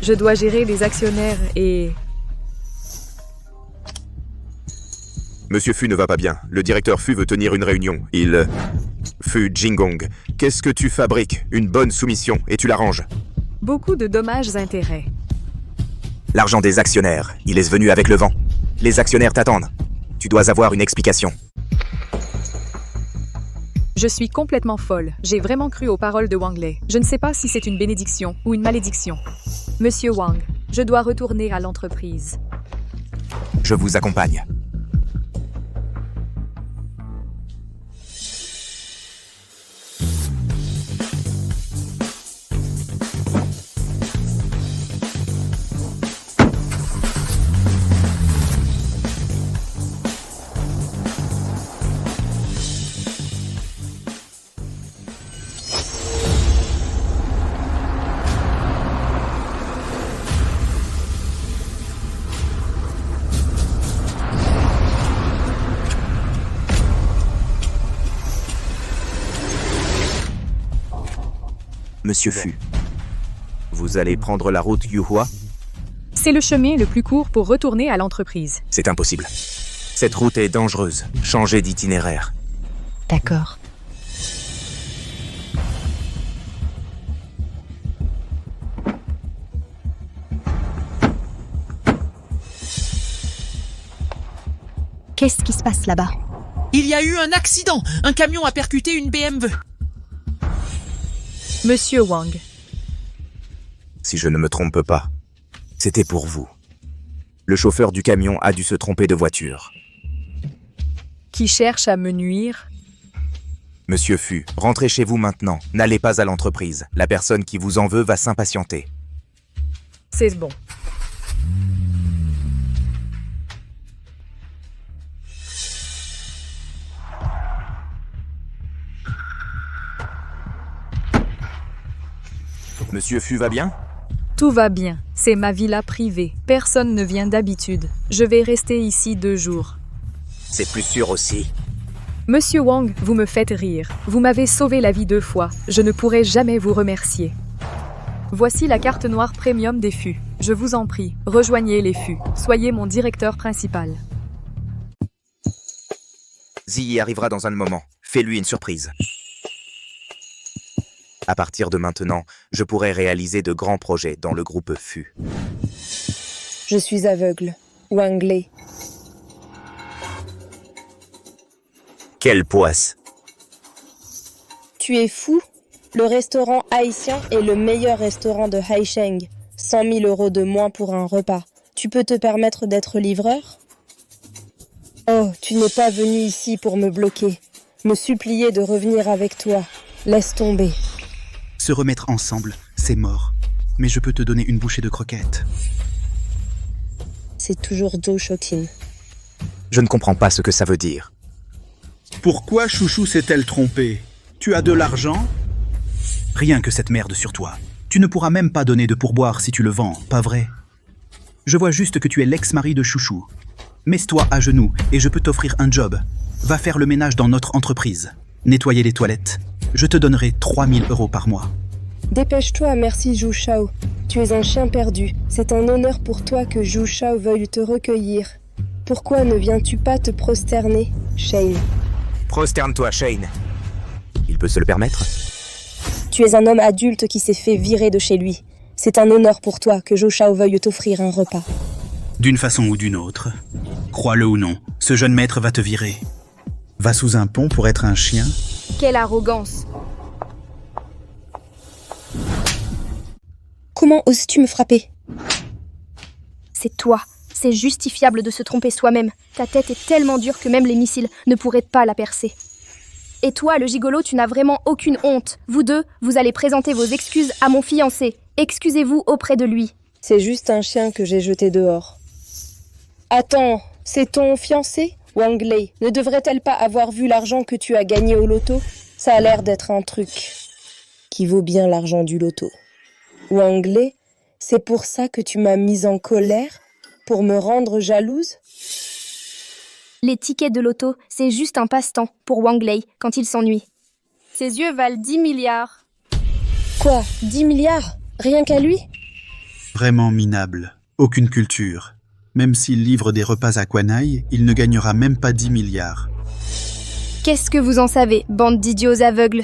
Je dois gérer les actionnaires et... Monsieur Fu ne va pas bien. Le directeur Fu veut tenir une réunion. Fu Jingong, qu'est-ce que tu fabriques? Une bonne soumission et tu l'arranges. Beaucoup de dommages-intérêts. L'argent des actionnaires, il est venu avec le vent. Les actionnaires t'attendent. Tu dois avoir une explication. Je suis complètement folle. J'ai vraiment cru aux paroles de Wang Lei. Je ne sais pas si c'est une bénédiction ou une malédiction. Monsieur Wang, je dois retourner à l'entreprise. Je vous accompagne. Monsieur Fu, vous allez prendre la route Yuhua? C'est le chemin le plus court pour retourner à l'entreprise. C'est impossible. Cette route est dangereuse. Changez d'itinéraire. D'accord. Qu'est-ce qui se passe là-bas? Il y a eu un accident. Un camion a percuté une BMW. Monsieur Wang. Si je ne me trompe pas, c'était pour vous. Le chauffeur du camion a dû se tromper de voiture. Qui cherche à me nuire? Monsieur Fu, rentrez chez vous maintenant. N'allez pas à l'entreprise. La personne qui vous en veut va s'impatienter. C'est bon. Monsieur Fu va bien? Tout va bien. C'est ma villa privée. Personne ne vient d'habitude. Je vais rester ici 2 jours. C'est plus sûr aussi. Monsieur Wang, vous me faites rire. Vous m'avez sauvé la vie 2 fois. Je ne pourrai jamais vous remercier. Voici la carte noire premium des Fu. Je vous en prie, rejoignez les Fu. Soyez mon directeur principal. Zi y arrivera dans un moment. Fais-lui une surprise. À partir de maintenant, je pourrai réaliser de grands projets dans le groupe FU. Je suis aveugle. Wang Lei. Quelle poisse! Tu es fou? Le restaurant haïtien est le meilleur restaurant de Haisheng. 100 000 € de moins pour un repas. Tu peux te permettre d'être livreur? Oh, tu n'es pas venu ici pour me bloquer. Me supplier de revenir avec toi. Laisse tomber. Se remettre ensemble, c'est mort. Mais je peux te donner une bouchée de croquettes. C'est toujours Zhou Shoqin. Je ne comprends pas ce que ça veut dire. Pourquoi Chouchou s'est-elle trompée? Tu as de l'argent? Rien que cette merde sur toi. Tu ne pourras même pas donner de pourboire si tu le vends, pas vrai? Je vois juste que tu es l'ex-mari de Chouchou. Mets-toi à genoux et je peux t'offrir un job. Va faire le ménage dans notre entreprise. Nettoyer les toilettes. Je te donnerai 3 000 € par mois. Dépêche-toi, merci Zhu Shao. Tu es un chien perdu. C'est un honneur pour toi que Zhu Shao veuille te recueillir. Pourquoi ne viens-tu pas te prosterner, Shane? Prosterne-toi, Shane. Il peut se le permettre? Tu es un homme adulte qui s'est fait virer de chez lui. C'est un honneur pour toi que Zhu Shao veuille t'offrir un repas. D'une façon ou d'une autre. Crois-le ou non, ce jeune maître va te virer. Va sous un pont pour être un chien? Quelle arrogance! Comment oses-tu me frapper? C'est toi. C'est justifiable de se tromper soi-même. Ta tête est tellement dure que même les missiles ne pourraient pas la percer. Et toi, le gigolo, tu n'as vraiment aucune honte. Vous deux, vous allez présenter vos excuses à mon fiancé. Excusez-vous auprès de lui. C'est juste un chien que j'ai jeté dehors. Attends, c'est ton fiancé, Wang Lei? Ne devrait-elle pas avoir vu l'argent que tu as gagné au loto? Ça a l'air d'être un truc qui vaut bien l'argent du loto. Wang Lei, c'est pour ça que tu m'as mise en colère? Pour me rendre jalouse? Les tickets de loto, c'est juste un passe-temps pour Wang Lei quand il s'ennuie. Ses yeux valent 10 milliards. Quoi? 10 milliards? Rien qu'à lui? Vraiment minable. Aucune culture. Même s'il livre des repas à Kwanai, il ne gagnera même pas 10 milliards. Qu'est-ce que vous en savez, bande d'idiots aveugles?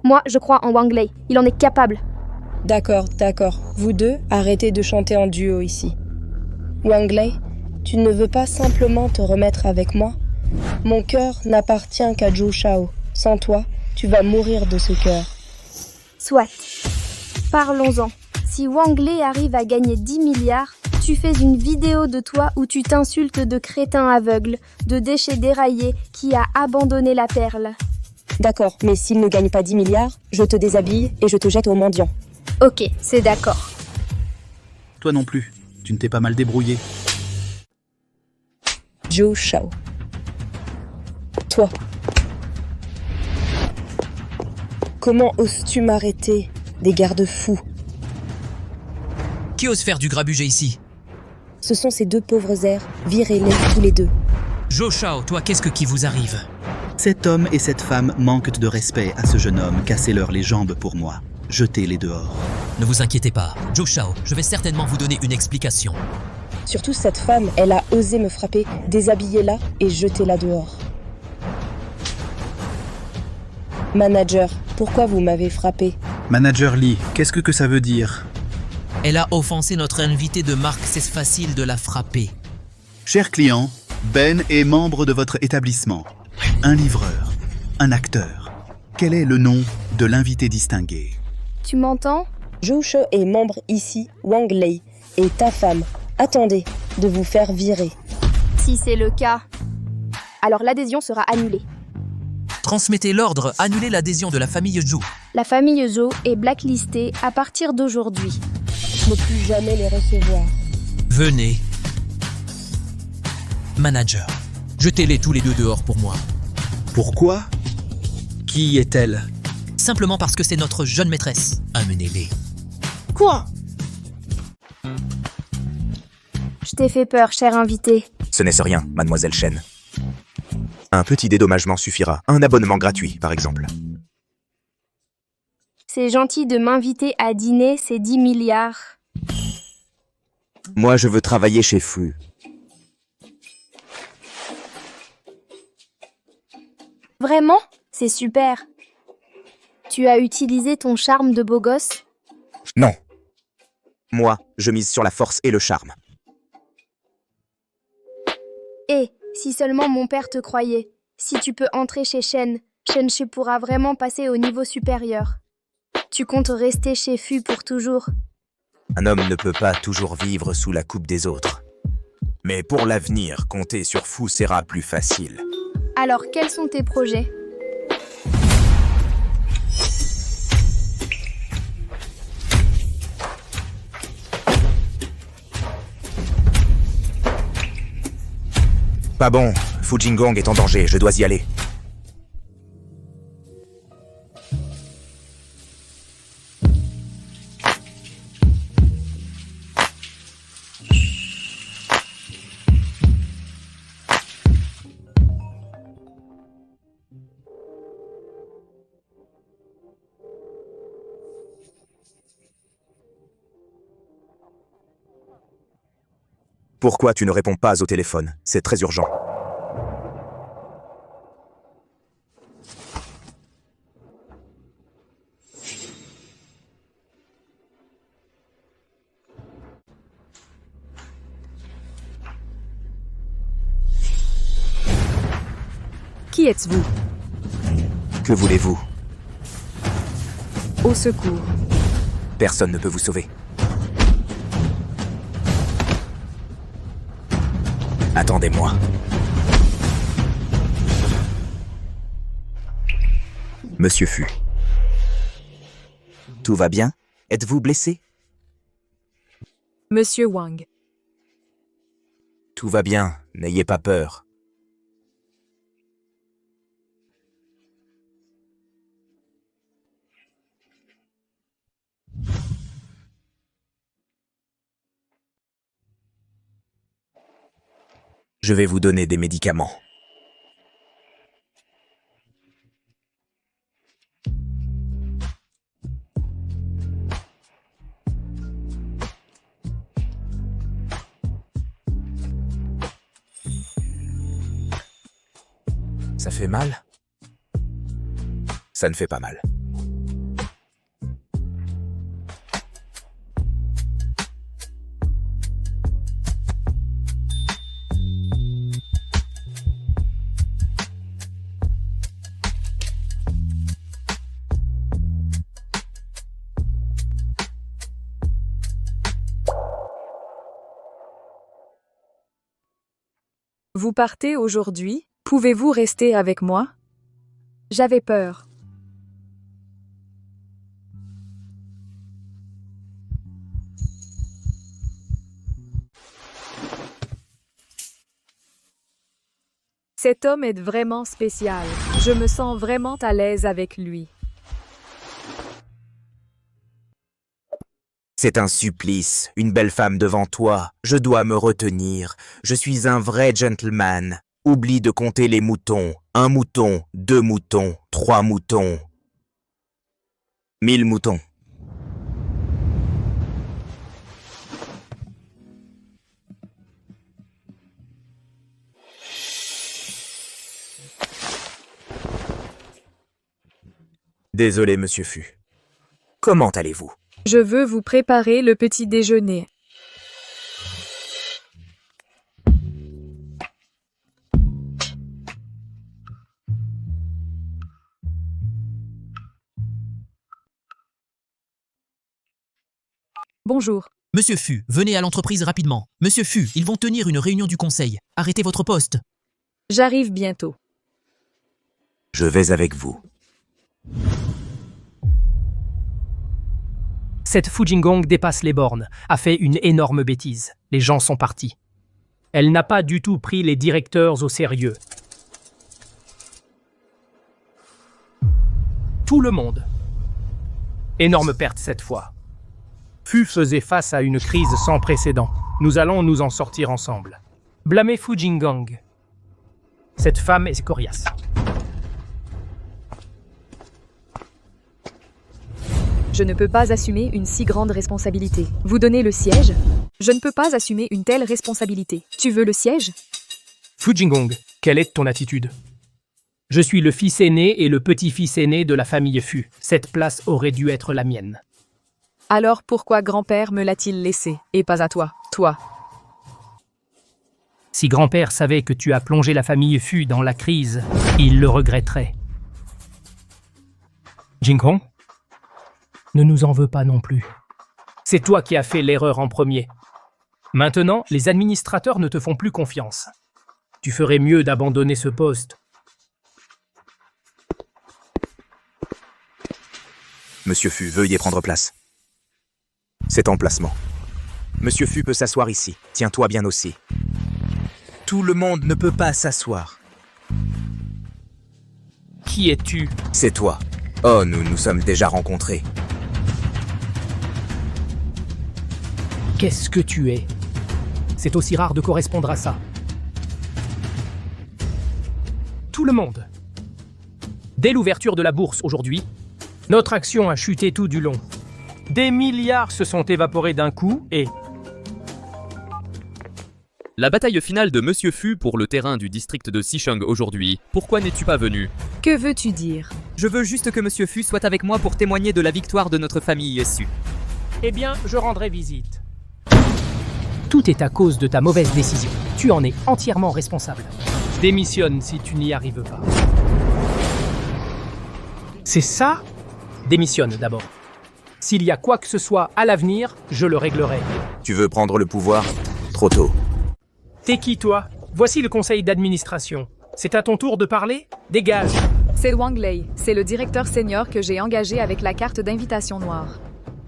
Moi, je crois en Wang Lei. Il en est capable. D'accord. Vous deux, arrêtez de chanter en duo ici. Wang Lei, tu ne veux pas simplement te remettre avec moi? Mon cœur n'appartient qu'à Zhu Shao. Sans toi, tu vas mourir de ce cœur. Soit. Parlons-en. Si Wang Lei arrive à gagner 10 milliards, tu fais une vidéo de toi où tu t'insultes de crétin aveugle, de déchet déraillé qui a abandonné la perle. D'accord, mais s'il ne gagne pas 10 milliards, je te déshabille et je te jette aux mendiants. Ok, c'est d'accord. Toi non plus. Tu ne t'es pas mal débrouillé. Zhu Shao. Toi. Comment oses-tu m'arrêter? Des garde-fous. Qui ose faire du grabuge ici? Ce sont ces deux pauvres airs. Virez-les tous les deux. Zhou Shao, toi, qu'est-ce qui vous arrive? Cet homme et cette femme manquent de respect à ce jeune homme. Cassez-leur les jambes pour moi. Jetez-les dehors. Ne vous inquiétez pas. Zhou Shao, je vais certainement vous donner une explication. Surtout cette femme, elle a osé me frapper. Déshabillez-la et jetez-la dehors. Manager, pourquoi vous m'avez frappé? Manager Lee, qu'est-ce que ça veut dire? Elle a offensé notre invité de marque, c'est facile de la frapper. Cher client, Ben est membre de votre établissement. Un livreur, un acteur. Quel est le nom de l'invité distingué? Tu m'entends? Zhu Shao est membre ici, Wang Lei, et ta femme. Attendez de vous faire virer. Si c'est le cas, alors l'adhésion sera annulée. Transmettez l'ordre, annulez l'adhésion de la famille Zhou. La famille Zhou est blacklistée à partir d'aujourd'hui. Ne plus jamais les recevoir. Venez. Manager, jetez-les tous les deux dehors pour moi. Pourquoi? Qui est-elle? Simplement parce que c'est notre jeune maîtresse. Amenez-les. Quoi? Je t'ai fait peur, cher invité. Ce n'est rien, mademoiselle Shen. Un petit dédommagement suffira. Un abonnement gratuit, par exemple. C'est gentil de m'inviter à dîner, c'est 10 milliards. Moi, je veux travailler chez FU. Vraiment? C'est super. Tu as utilisé ton charme de beau gosse? Non. Moi, je mise sur la force et le charme. Si seulement mon père te croyait. Si tu peux entrer chez Shen, Shenshi pourra vraiment passer au niveau supérieur. Tu comptes rester chez Fu pour toujours? Un homme ne peut pas toujours vivre sous la coupe des autres. Mais pour l'avenir, compter sur Fu sera plus facile. Alors, quels sont tes projets? Pas bon, Fu Jingong est en danger, je dois y aller. Pourquoi tu ne réponds pas au téléphone? C'est très urgent. Qui êtes-vous? Que voulez-vous? Au secours. Personne ne peut vous sauver. Attendez-moi. Monsieur Fu. Tout va bien? Êtes-vous blessé? Monsieur Wang. Tout va bien, n'ayez pas peur. Je vais vous donner des médicaments. Ça fait mal? Ça ne fait pas mal. Vous partez aujourd'hui? Pouvez-vous rester avec moi? J'avais peur. Cet homme est vraiment spécial. Je me sens vraiment à l'aise avec lui. C'est un supplice, une belle femme devant toi. Je dois me retenir. Je suis un vrai gentleman. Oublie de compter les moutons. 1 mouton, 2 moutons, 3 moutons. 1000 moutons. Désolé, monsieur Fu. Comment allez-vous? Je veux vous préparer le petit déjeuner. Bonjour. Monsieur Fu, venez à l'entreprise rapidement. Monsieur Fu, ils vont tenir une réunion du conseil. Arrêtez votre poste. J'arrive bientôt. Je vais avec vous. Cette Fu Jingong dépasse les bornes, a fait une énorme bêtise. Les gens sont partis. Elle n'a pas du tout pris les directeurs au sérieux. Tout le monde. Énorme perte cette fois. Fu faisait face à une crise sans précédent. Nous allons nous en sortir ensemble. Blâmer Fu Jingong. Cette femme est coriace. Je ne peux pas assumer une si grande responsabilité. Vous donnez le siège? Je ne peux pas assumer une telle responsabilité. Tu veux le siège? Fu Jingong, quelle est ton attitude? Je suis le fils aîné et le petit-fils aîné de la famille Fu. Cette place aurait dû être la mienne. Alors pourquoi grand-père me l'a-t-il laissé, et pas à toi, toi? Si grand-père savait que tu as plongé la famille Fu dans la crise, il le regretterait. Jinghong, ne nous en veux pas non plus. C'est toi qui as fait l'erreur en premier. Maintenant, les administrateurs ne te font plus confiance. Tu ferais mieux d'abandonner ce poste. Monsieur Fu, veuillez prendre place. Cet emplacement. Monsieur Fu peut s'asseoir ici. Tiens-toi bien aussi. Tout le monde ne peut pas s'asseoir. Qui es-tu? C'est toi. Oh, nous nous sommes déjà rencontrés. Qu'est-ce que tu es? C'est aussi rare de correspondre à ça. Tout le monde. Dès l'ouverture de la bourse aujourd'hui, notre action a chuté tout du long. Des milliards se sont évaporés d'un coup et... La bataille finale de Monsieur Fu pour le terrain du district de Sicheng aujourd'hui. Pourquoi n'es-tu pas venu? Que veux-tu dire? Je veux juste que Monsieur Fu soit avec moi pour témoigner de la victoire de notre famille Su. Eh bien, je rendrai visite. Tout est à cause de ta mauvaise décision. Tu en es entièrement responsable. Démissionne si tu n'y arrives pas. C'est ça? Démissionne d'abord. S'il y a quoi que ce soit à l'avenir, je le réglerai. Tu veux prendre le pouvoir? Trop tôt. T'es qui, toi? Voici le conseil d'administration. C'est à ton tour de parler? Dégage! C'est Wang Lei, c'est le directeur senior que j'ai engagé avec la carte d'invitation noire.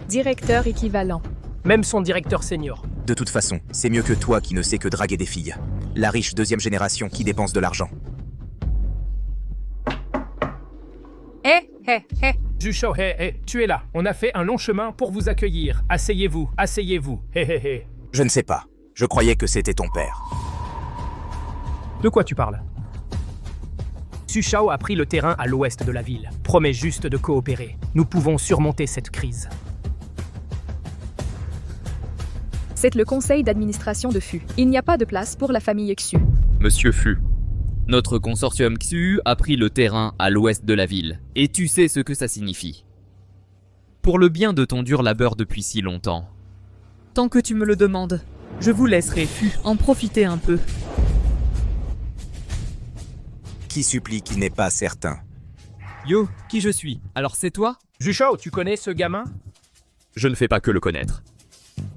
Directeur équivalent. Même son directeur senior. De toute façon, c'est mieux que toi qui ne sais que draguer des filles. La riche deuxième génération qui dépense de l'argent. Zhushao, tu es là. On a fait un long chemin pour vous accueillir. Asseyez-vous, asseyez-vous. Je ne sais pas. Je croyais que c'était ton père. De quoi tu parles? Zhushao a pris le terrain à l'ouest de la ville. Promets juste de coopérer. Nous pouvons surmonter cette crise. C'est le conseil d'administration de Fu. Il n'y a pas de place pour la famille Xu. Monsieur Fu, notre consortium Xu a pris le terrain à l'ouest de la ville. Et tu sais ce que ça signifie. Pour le bien de ton dur labeur depuis si longtemps. Tant que tu me le demandes, je vous laisserai Fu en profiter un peu. Qui supplie qui n'est pas certain. Yo, qui je suis? Alors c'est toi? Zhushao, tu connais ce gamin? Je ne fais pas que le connaître.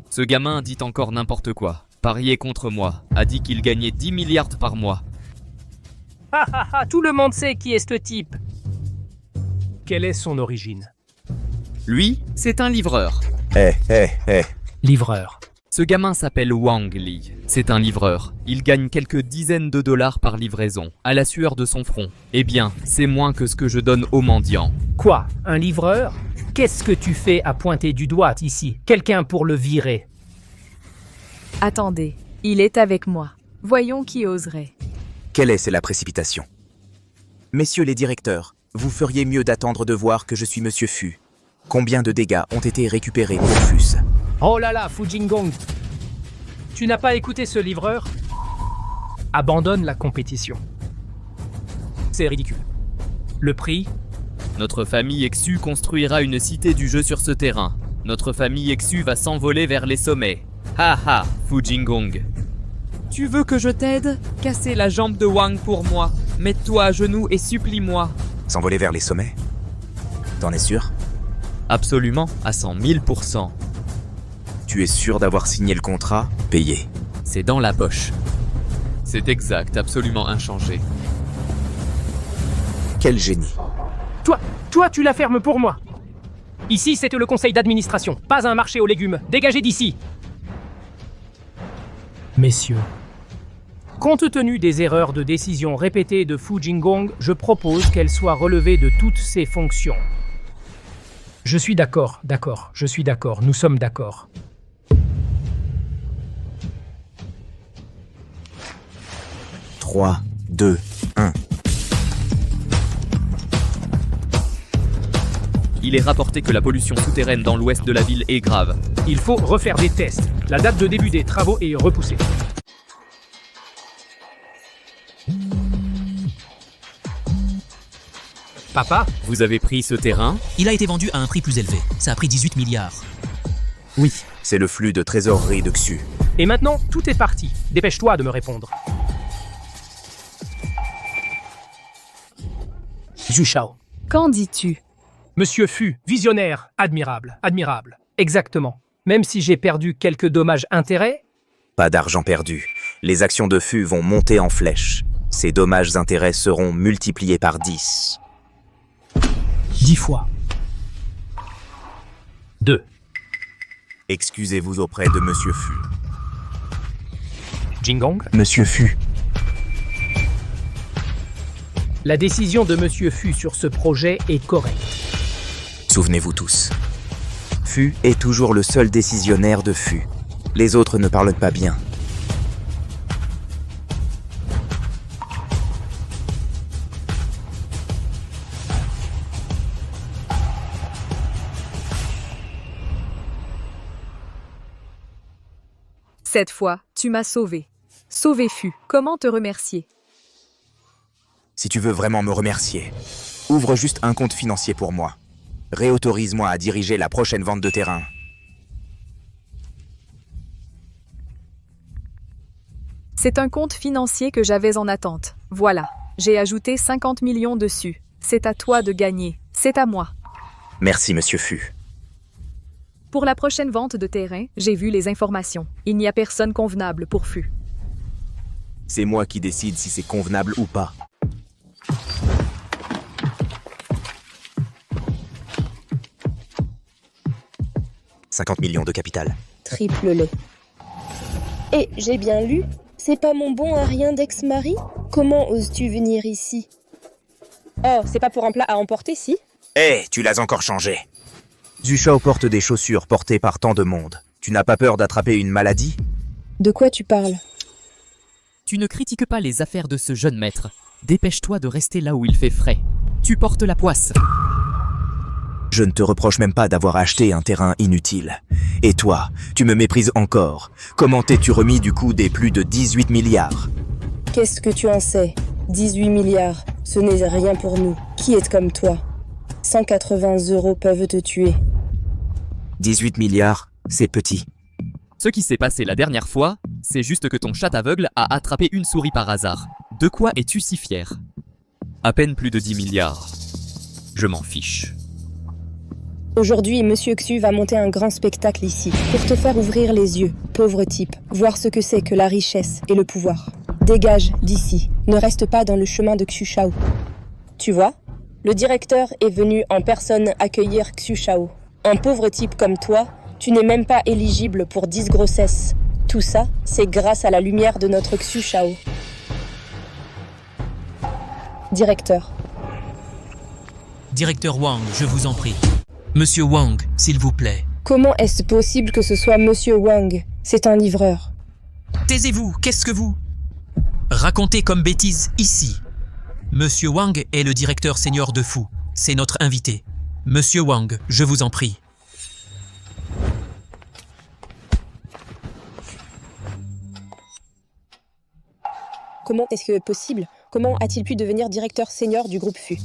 Ce gamin dit encore n'importe quoi. Parier contre moi. A dit qu'il gagnait 10 milliards par mois. Tout le monde sait qui est ce type. Quelle est son origine? Lui, c'est un livreur. Livreur. Ce gamin s'appelle Wang Li. C'est un livreur. Il gagne quelques dizaines de dollars par livraison, à la sueur de son front. Eh bien, c'est moins que ce que je donne aux mendiants. Quoi? Un livreur? Qu'est-ce que tu fais à pointer du doigt ici? Quelqu'un pour le virer. Attendez, il est avec moi. Voyons qui oserait. Quelle est la précipitation? Messieurs les directeurs, vous feriez mieux d'attendre de voir que je suis Monsieur Fu. Combien de dégâts ont été récupérés pour Fus? Oh là là, Fu Jinggong! Tu n'as pas écouté ce livreur? Abandonne la compétition. C'est ridicule. Le prix? Notre famille Xu construira une cité du jeu sur ce terrain. Notre famille Xu va s'envoler vers les sommets. Ha ha, Fu Jinggong. Tu veux que je t'aide? Casser la jambe de Wang pour moi. Mets-toi à genoux et supplie-moi. S'envoler vers les sommets? T'en es sûr? Absolument, à 100 000%. Tu es sûr d'avoir signé le contrat? Payé. C'est dans la poche. C'est exact, absolument inchangé. Quel génie. Toi, tu la fermes pour moi. Ici, c'était le conseil d'administration, pas un marché aux légumes. Dégagez d'ici. Messieurs, compte tenu des erreurs de décision répétées de Fu Jinggong, je propose qu'elle soit relevée de toutes ses fonctions. Je suis d'accord, je suis d'accord, nous sommes d'accord. « 3, 2, 1. Il est rapporté que la pollution souterraine dans l'ouest de la ville est grave. Il faut refaire des tests. La date de début des travaux est repoussée. Papa, Vous avez pris ce terrain? Il a été vendu à un prix plus élevé. Ça a pris 18 milliards. Oui, c'est le flux de trésorerie de Xu. et maintenant, tout est parti. Dépêche-toi de me répondre. Zhu Shao. Qu'en dis-tu? Monsieur Fu, visionnaire, admirable, admirable. Exactement. Même si j'ai perdu quelques dommages-intérêts, Pas d'argent perdu. Les actions de Fu vont monter en flèche. Ces dommages-intérêts seront multipliés par 10. 10 fois. 2. Excusez-vous auprès de Monsieur Fu. Jingong. Monsieur Fu, La décision de Monsieur Fu sur ce projet est correcte. souvenez-vous tous. Fu est toujours le seul décisionnaire de Fu. Les autres ne parlent pas bien. Cette fois, tu m'as sauvé. Sauvé Fu. Comment te remercier? Si tu veux vraiment me remercier, ouvre juste un compte financier pour moi. Réautorise-moi à diriger la prochaine vente de terrain. C'est un compte financier que j'avais en attente. Voilà. J'ai ajouté 50 millions dessus. C'est à toi de gagner. C'est à moi. Merci, Monsieur Fu. Pour la prochaine vente de terrain, j'ai vu les informations. Il n'y a personne convenable pour Fu. C'est moi qui décide si c'est convenable ou pas. « 50 millions de capital. Triple-le. Et j'ai bien lu, c'est pas mon bon à rien d'ex-mari? Comment oses-tu venir ici? Oh, c'est pas pour un plat à emporter, si? Hé, tu l'as encore changé. Zhu Shao porte des chaussures portées par tant de monde. Tu n'as pas peur d'attraper une maladie? De quoi tu parles? Tu ne critiques pas les affaires de ce jeune maître. Dépêche-toi de rester là où il fait frais. Tu portes la poisse. Je ne te reproche même pas d'avoir acheté un terrain inutile. Et toi, tu me méprises encore. Comment t'es-tu remis du coup des plus de 18 milliards? Qu'est-ce que tu en sais? 18 milliards, ce n'est rien pour nous. Qui est comme toi? 180 € peuvent te tuer. 18 milliards, c'est petit. Ce qui s'est passé la dernière fois, c'est juste que ton chat aveugle a attrapé une souris par hasard. De quoi es-tu si fier? À peine plus de 10 milliards. Je m'en fiche. Aujourd'hui, Monsieur Xu va monter un grand spectacle ici, pour te faire ouvrir les yeux, pauvre type, voir ce que c'est que la richesse et le pouvoir. Dégage d'ici, ne reste pas dans le chemin de Xu Shao. Tu vois, le directeur est venu en personne accueillir Xu Shao. Un pauvre type comme toi, tu n'es même pas éligible pour 10 grossesses. Tout ça, c'est grâce à la lumière de notre Xu Shao. Directeur. Directeur Wang, je vous en prie. Monsieur Wang, s'il vous plaît. Comment est-ce possible que ce soit Monsieur Wang? C'est un livreur. Taisez-vous, qu'est-ce que vous racontez comme bêtise ici? Monsieur Wang est le directeur senior de Fu. C'est notre invité. Monsieur Wang, je vous en prie. Comment est-ce possible? Comment a-t-il pu devenir directeur senior du groupe Fu?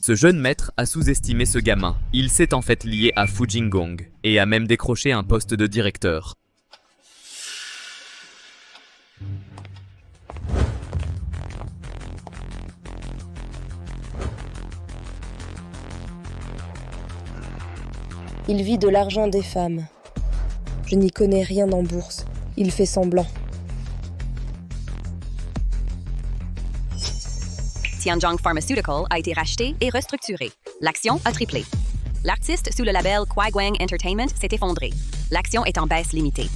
Ce jeune maître a sous-estimé ce gamin. Il s'est en fait lié à Fu Jingong et a même décroché un poste de directeur. Il vit de l'argent des femmes. Je n'y connais rien en bourse. Il fait semblant. Tianjong Pharmaceutical a été racheté et restructuré. L'action a triplé. L'artiste sous le label Quaiguang Entertainment s'est effondré. L'action est en baisse limitée.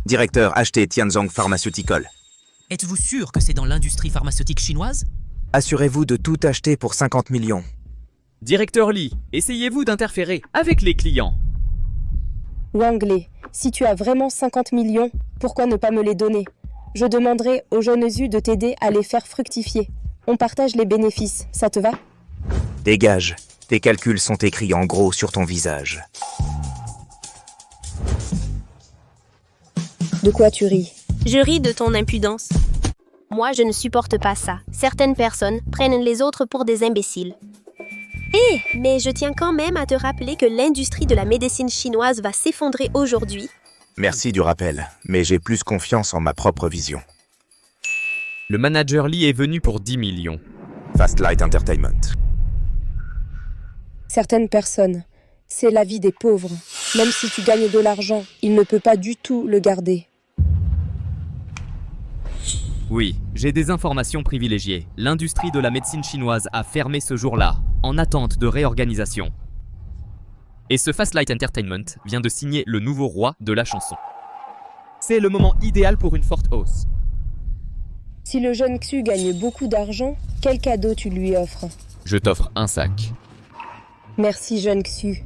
Directeur, achetez Tianzong Pharmaceutical. Êtes-vous sûr que c'est dans l'industrie pharmaceutique chinoise? Assurez-vous de tout acheter pour 50 millions. Directeur Li, essayez-vous d'interférer avec les clients. Wang Lei, si tu as vraiment 50 millions, pourquoi ne pas me les donner? Je demanderai aux jeunes Zhu de t'aider à les faire fructifier. On partage les bénéfices, ça te va? Dégage. Tes calculs sont écrits en gros sur ton visage. De quoi tu ris? Je ris de ton impudence. Moi, je ne supporte pas ça. Certaines personnes prennent les autres pour des imbéciles. Mais je tiens quand même à te rappeler que l'industrie de la médecine chinoise va s'effondrer aujourd'hui. Merci du rappel, mais j'ai plus confiance en ma propre vision. Le manager Lee est venu pour 10 millions. Fastlight Entertainment. Certaines personnes, c'est la vie des pauvres. Même si tu gagnes de l'argent, il ne peut pas du tout le garder. Oui, j'ai des informations privilégiées. L'industrie de la médecine chinoise a fermé ce jour-là, en attente de réorganisation. Et ce Fastlight Entertainment vient de signer le nouveau roi de la chanson. C'est le moment idéal pour une forte hausse. Si le jeune Xu gagne beaucoup d'argent, quel cadeau tu lui offres? Je t'offre un sac. Merci, jeune Xu.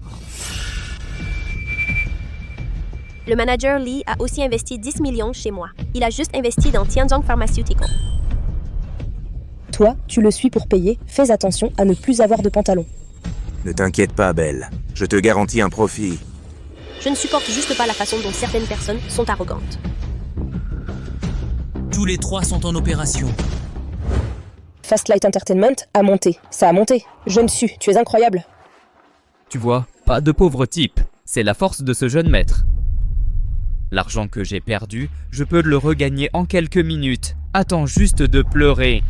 Le manager Lee a aussi investi 10 millions chez moi. Il a juste investi dans Tianzong Pharmaceutical. Toi, tu le suis pour payer. Fais attention à ne plus avoir de pantalon. Ne t'inquiète pas, Belle. Je te garantis un profit. Je ne supporte juste pas la façon dont certaines personnes sont arrogantes. Tous les trois sont en opération. Fastlight Entertainment a monté. Ça a monté. Jeune Xu, tu es incroyable. Tu vois, pas de pauvre type. C'est la force de ce jeune maître. L'argent que j'ai perdu, je peux le regagner en quelques minutes. Attends juste de pleurer.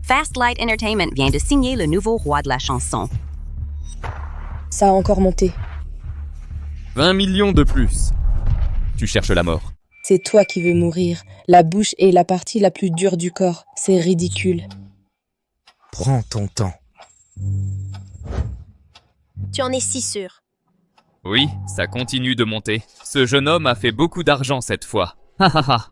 Fastlight Entertainment vient de signer le nouveau roi de la chanson. Ça a encore monté. 20 millions de plus. Tu cherches la mort. C'est toi qui veux mourir. La bouche est la partie la plus dure du corps. C'est ridicule. Prends ton temps. Tu en es si sûr. Oui, ça continue de monter. Ce jeune homme a fait beaucoup d'argent cette fois. Ha ha ha.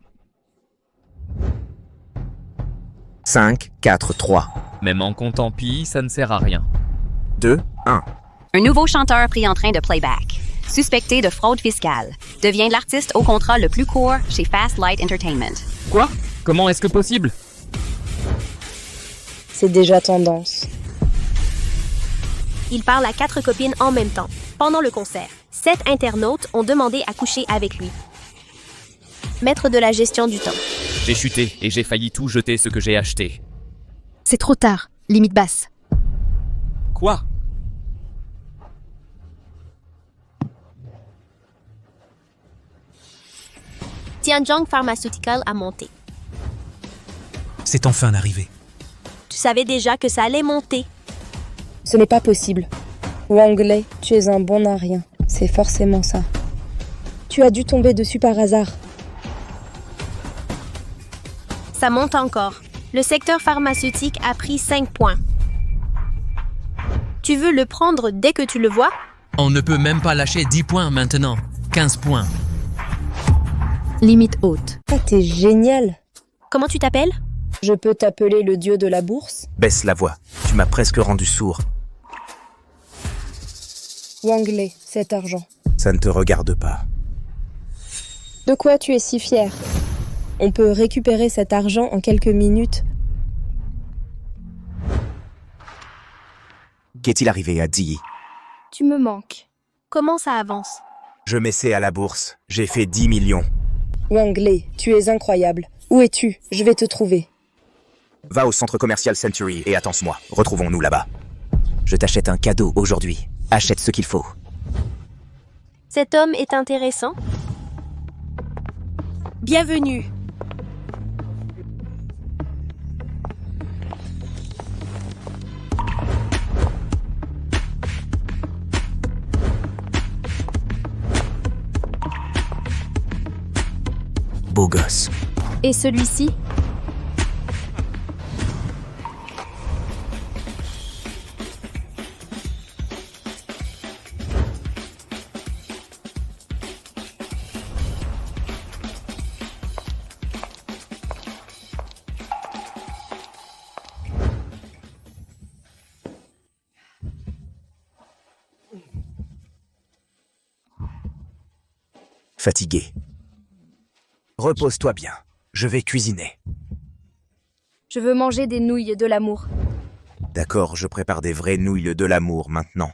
5, 4, 3. Même en comptant pi, ça ne sert à rien. 2, 1. Un nouveau chanteur pris en train de playback, suspecté de fraude fiscale, devient l'artiste au contrat le plus court chez Fastlight Entertainment. Quoi? Comment est-ce que possible? C'est déjà tendance. Il parle à 4 copines en même temps, pendant le concert. 7 internautes ont demandé à coucher avec lui. Maître de la gestion du temps. J'ai chuté et j'ai failli tout jeter ce que j'ai acheté. C'est trop tard. Limite basse. Quoi? Tianzong Pharmaceutical a monté. C'est enfin arrivé. Tu savais déjà que ça allait monter. Ce n'est pas possible. Wang Lei, tu es un bon à rien. C'est forcément ça. Tu as dû tomber dessus par hasard. Ça monte encore. Le secteur pharmaceutique a pris 5 points. Tu veux le prendre dès que tu le vois? On ne peut même pas lâcher 10 points maintenant. 15 points. Limite haute. Ah, t'es génial. Comment tu t'appelles? Je peux t'appeler le dieu de la bourse? Baisse la voix. Tu m'as presque rendu sourd. Wang Lei, cet argent. Ça ne te regarde pas. De quoi tu es si fier? On peut récupérer cet argent en quelques minutes. Qu'est-il arrivé à Di? Tu me manques. Comment ça avance? Je m'essaie à la bourse. J'ai fait 10 millions. Wang Lei, tu es incroyable. Où es-tu? Je vais te trouver. Va au centre commercial Century et attends-moi. Retrouvons-nous là-bas. Je t'achète un cadeau aujourd'hui. Achète ce qu'il faut. Cet homme est intéressant. Bienvenue. Beau gosse. Et celui-ci? Fatigué. Repose-toi bien. Je vais cuisiner. Je veux manger des nouilles de l'amour. D'accord, je prépare des vraies nouilles de l'amour maintenant.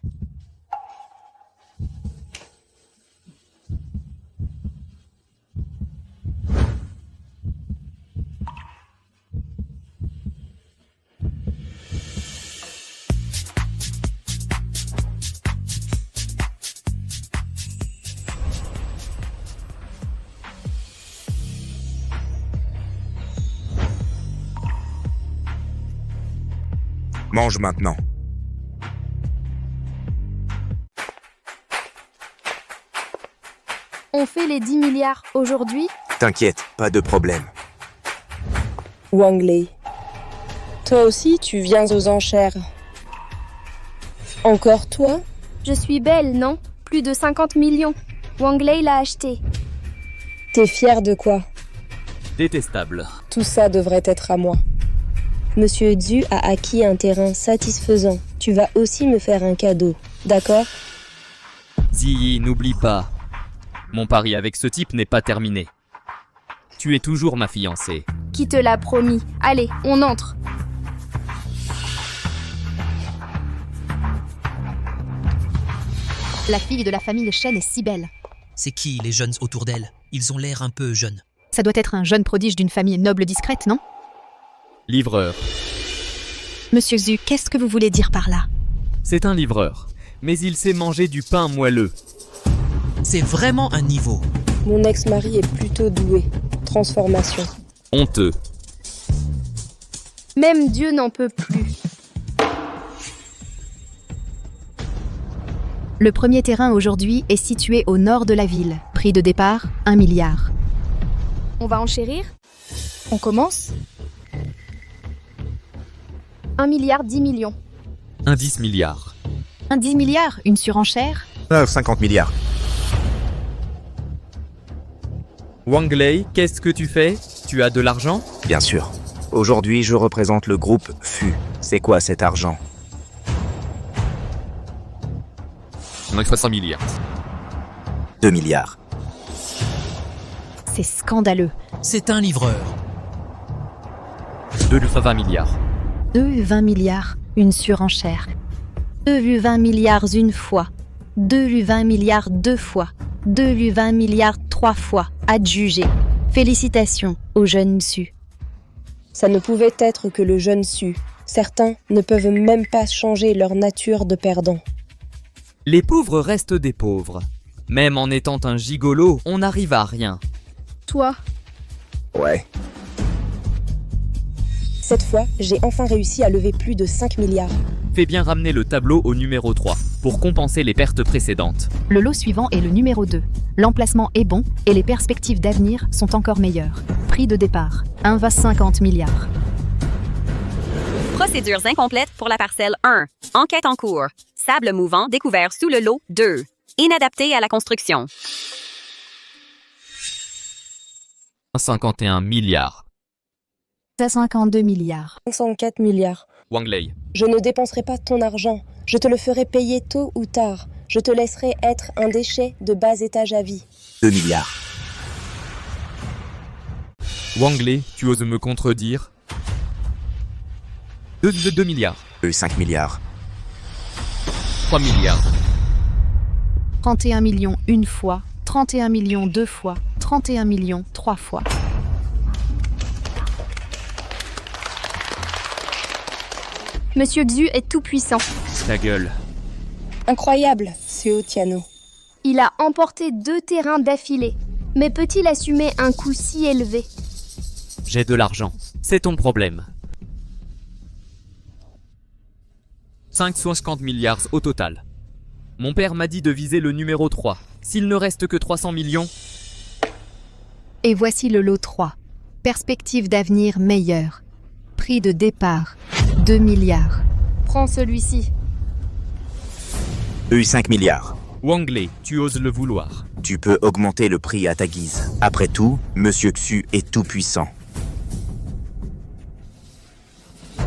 Mange maintenant. On fait les 10 milliards aujourd'hui? T'inquiète, pas de problème. Wang Lei. Toi aussi, tu viens aux enchères. Encore toi? Je suis belle, non? Plus de 50 millions. Wang Lei l'a acheté. T'es fier de quoi? Détestable. Tout ça devrait être à moi. Monsieur Xu a acquis un terrain satisfaisant. Tu vas aussi me faire un cadeau, d'accord? Ziyi, n'oublie pas. Mon pari avec ce type n'est pas terminé. Tu es toujours ma fiancée. Qui te l'a promis? Allez, on entre. La fille de la famille Shen est si belle. C'est qui les jeunes autour d'elle? Ils ont l'air un peu jeunes. Ça doit être un jeune prodige d'une famille noble discrète, non? Livreur. Monsieur Xu, qu'est-ce que vous voulez dire par là? C'est un livreur, mais il sait manger du pain moelleux. C'est vraiment un niveau. Mon ex-mari est plutôt doué. Transformation. Honteux. Même Dieu n'en peut plus. Le premier terrain aujourd'hui est situé au nord de la ville. Prix de départ, 1 milliard. On va enchérir? On commence? 1 milliard 10 millions. Un 10 milliards. Un 10 milliards, une surenchère? 50 milliards. Wang Lei, qu'est-ce que tu fais? Tu as de l'argent? Bien sûr. Aujourd'hui, je représente le groupe FU. C'est quoi cet argent? 900 milliards. 2 milliards. C'est scandaleux. C'est un livreur. 2,20 milliards. 2,20 milliards, une surenchère. 2,20 milliards une fois. 2,20 milliards deux fois. 2,20 milliards trois fois. Adjugé. Félicitations au jeune Xu. Ça ne pouvait être que le jeune Xu. Certains ne peuvent même pas changer leur nature de perdant. Les pauvres restent des pauvres. Même en étant un gigolo, on n'arrive à rien. Toi? Ouais. Cette fois, j'ai enfin réussi à lever plus de 5 milliards. Fais bien ramener le tableau au numéro 3, pour compenser les pertes précédentes. Le lot suivant est le numéro 2. L'emplacement est bon et les perspectives d'avenir sont encore meilleures. Prix de départ, 1,50 milliard. Procédures incomplètes pour la parcelle 1. Enquête en cours. Sable mouvant découvert sous le lot 2. Inadapté à la construction. 51 milliards. 52 milliards. 54 milliards. Wang Lei. Je ne dépenserai pas ton argent. Je te le ferai payer tôt ou tard. Je te laisserai être un déchet de bas étage à vie. 2 milliards. Wang Lei, tu oses me contredire? 2 milliards. 5 milliards. 3 milliards. 31 millions une fois. 31 millions deux fois. 31 millions trois fois. Monsieur Xu est tout puissant. Ta gueule. Incroyable, Seo Tiano. Il a emporté 2 terrains d'affilée. Mais peut-il assumer un coût si élevé? J'ai de l'argent. C'est ton problème. 550 milliards au total. Mon père m'a dit de viser le numéro 3. S'il ne reste que 300 millions... Et voici le lot 3. Perspective d'avenir meilleure. Prix de départ, 2 milliards. Prends celui-ci. 5 milliards. Wang Lei, tu oses le vouloir. Tu peux augmenter le prix à ta guise. Après tout, Monsieur Xu est tout puissant.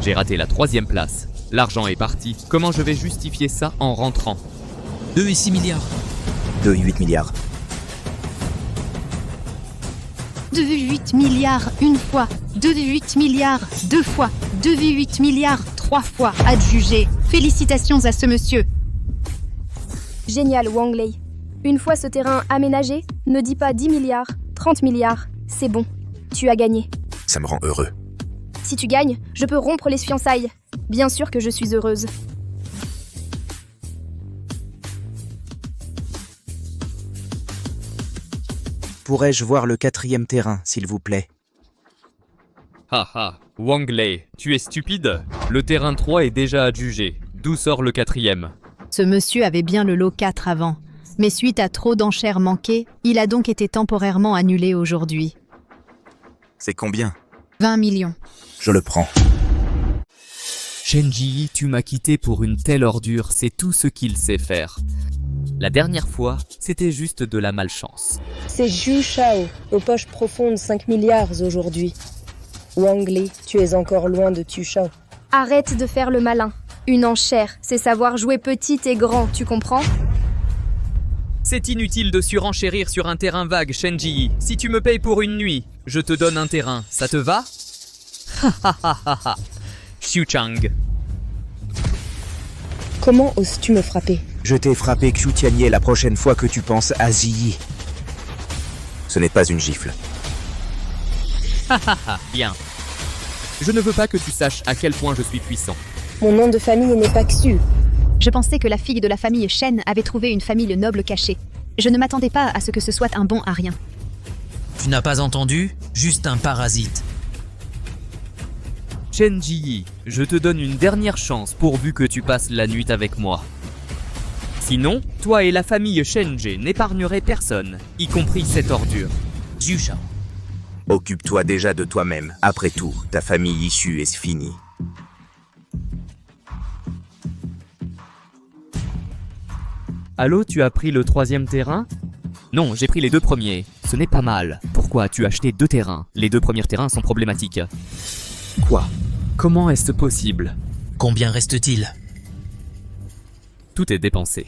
J'ai raté la 3e place. L'argent est parti. Comment je vais justifier ça en rentrant? 2,6 milliards. 2,8 milliards. 2,8 milliards une fois. 2,8 milliards deux fois. 2,8 milliards trois fois. Adjugé. Félicitations à ce monsieur. Génial, Wang Lei. Une fois ce terrain aménagé, ne dis pas 10 milliards, 30 milliards. C'est bon. Tu as gagné. Ça me rend heureux. Si tu gagnes, je peux rompre les fiançailles. Bien sûr que je suis heureuse. Pourrais-je voir le 4e terrain, s'il vous plaît? Haha, Wang Lei, tu es stupide? Le terrain 3 est déjà adjugé. D'où sort le 4e? Ce monsieur avait bien le lot 4 avant, mais suite à trop d'enchères manquées, il a donc été temporairement annulé aujourd'hui. C'est combien? 20 millions. Je le prends. Shen Ji, tu m'as quitté pour une telle ordure, c'est tout ce qu'il sait faire. La dernière fois, c'était juste de la malchance. C'est Zhu Shao, aux poches profondes 5 milliards aujourd'hui. Wang Lei, tu es encore loin de Tu Shao. Arrête de faire le malin. Une enchère, c'est savoir jouer petit et grand, tu comprends? C'est inutile de surenchérir sur un terrain vague, Shenji. Si tu me payes pour une nuit, je te donne un terrain. Ça te va? Ha ha ha ha. Xiu Chang. Comment oses-tu me frapper? Je t'ai frappé Xiu Tianye la prochaine fois que tu penses à Ziyi. Ce n'est pas une gifle. Ha ha ha. Bien. Je ne veux pas que tu saches à quel point je suis puissant. Mon nom de famille n'est pas Xu. Je pensais que la fille de la famille Shen avait trouvé une famille noble cachée. Je ne m'attendais pas à ce que ce soit un bon à rien. Tu n'as pas entendu? Juste un parasite. Chen Ji, je te donne une dernière chance pourvu que tu passes la nuit avec moi. Sinon, toi et la famille Shenji n'épargnerez personne, y compris cette ordure. Zhu Shao. Occupe-toi déjà de toi-même. Après tout, ta famille issue est finie. Allô, tu as pris le 3e terrain? Non, j'ai pris les 2 premiers. Ce n'est pas mal. Pourquoi as-tu acheté 2 terrains? Les 2 premiers terrains sont problématiques. Quoi? Comment est-ce possible? Combien reste-t-il? Tout est dépensé.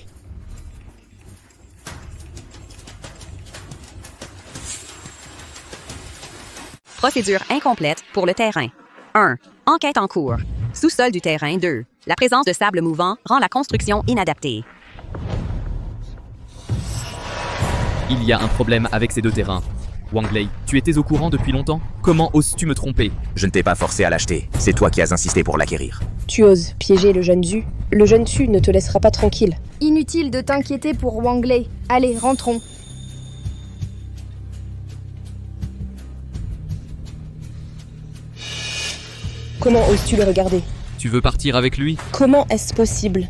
Procédure incomplète pour le terrain. 1. Enquête en cours. Sous-sol du terrain. 2. La présence de sable mouvant rend la construction inadaptée. Il y a un problème avec ces 2 terrains. Wang Lei, tu étais au courant depuis longtemps? Comment oses-tu me tromper? Je ne t'ai pas forcé à l'acheter. C'est toi qui as insisté pour l'acquérir. Tu oses piéger le jeune Zhu. Le jeune Zhu ne te laissera pas tranquille. Inutile de t'inquiéter pour Wang Lei. Allez, rentrons. Comment oses-tu le regarder? Tu veux partir avec lui? Comment est-ce possible?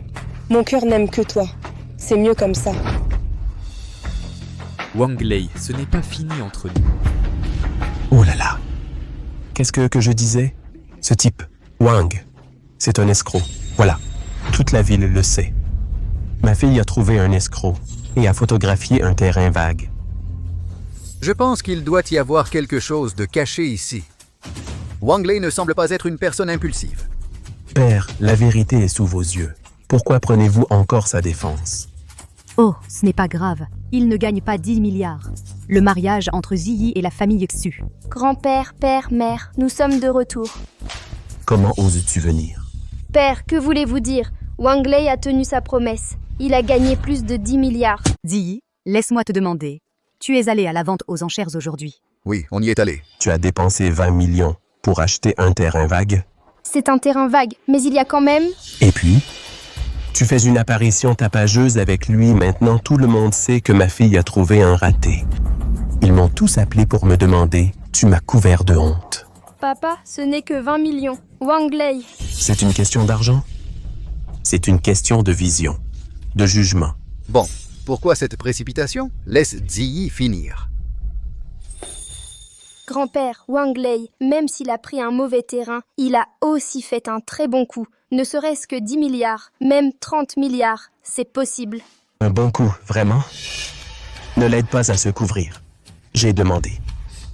Mon cœur n'aime que toi. C'est mieux comme ça. Wang Lei, ce n'est pas fini entre nous. Oh là là. Qu'est-ce que je disais? Ce type, Wang, c'est un escroc. Voilà. Toute la ville le sait. Ma fille a trouvé un escroc et a photographié un terrain vague. Je pense qu'il doit y avoir quelque chose de caché ici. Wang Lei ne semble pas être une personne impulsive. Père, la vérité est sous vos yeux. Pourquoi prenez-vous encore sa défense? Oh, ce n'est pas grave. Il ne gagne pas 10 milliards. Le mariage entre Ziyi et la famille Xu. Grand-père, père, mère, nous sommes de retour. Comment oses-tu venir? Père, que voulez-vous dire? Wang Lei a tenu sa promesse. Il a gagné plus de 10 milliards. Ziyi, laisse-moi te demander. Tu es allé à la vente aux enchères aujourd'hui. Oui, on y est allé. Tu as dépensé 20 millions pour acheter un terrain vague? C'est un terrain vague, mais il y a quand même... Et puis? Tu fais une apparition tapageuse avec lui, maintenant tout le monde sait que ma fille a trouvé un raté. Ils m'ont tous appelé pour me demander, tu m'as couvert de honte. Papa, ce n'est que 20 millions. Wang Lei. C'est une question d'argent? C'est une question de vision, de jugement. Bon, pourquoi cette précipitation? Laisse Ziyi finir. Grand-père, Wang Lei, même s'il a pris un mauvais terrain, il a aussi fait un très bon coup. Ne serait-ce que 10 milliards, même 30 milliards, c'est possible. Un bon coup, vraiment? Ne l'aide pas à se couvrir. J'ai demandé.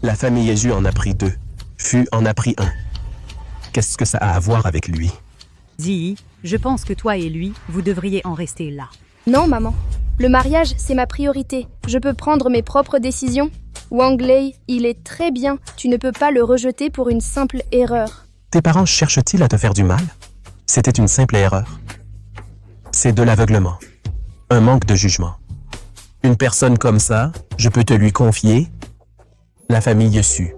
La famille Zhu en a pris 2. Fu en a pris 1. Qu'est-ce que ça a à voir avec lui? Ziyi, je pense que toi et lui, vous devriez en rester là. Non, maman. Le mariage, c'est ma priorité. Je peux prendre mes propres décisions. Wang Lei, il est très bien. Tu ne peux pas le rejeter pour une simple erreur. Tes parents cherchent-ils à te faire du mal? C'était une simple erreur. C'est de l'aveuglement. Un manque de jugement. Une personne comme ça, je peux te lui confier? La famille Su.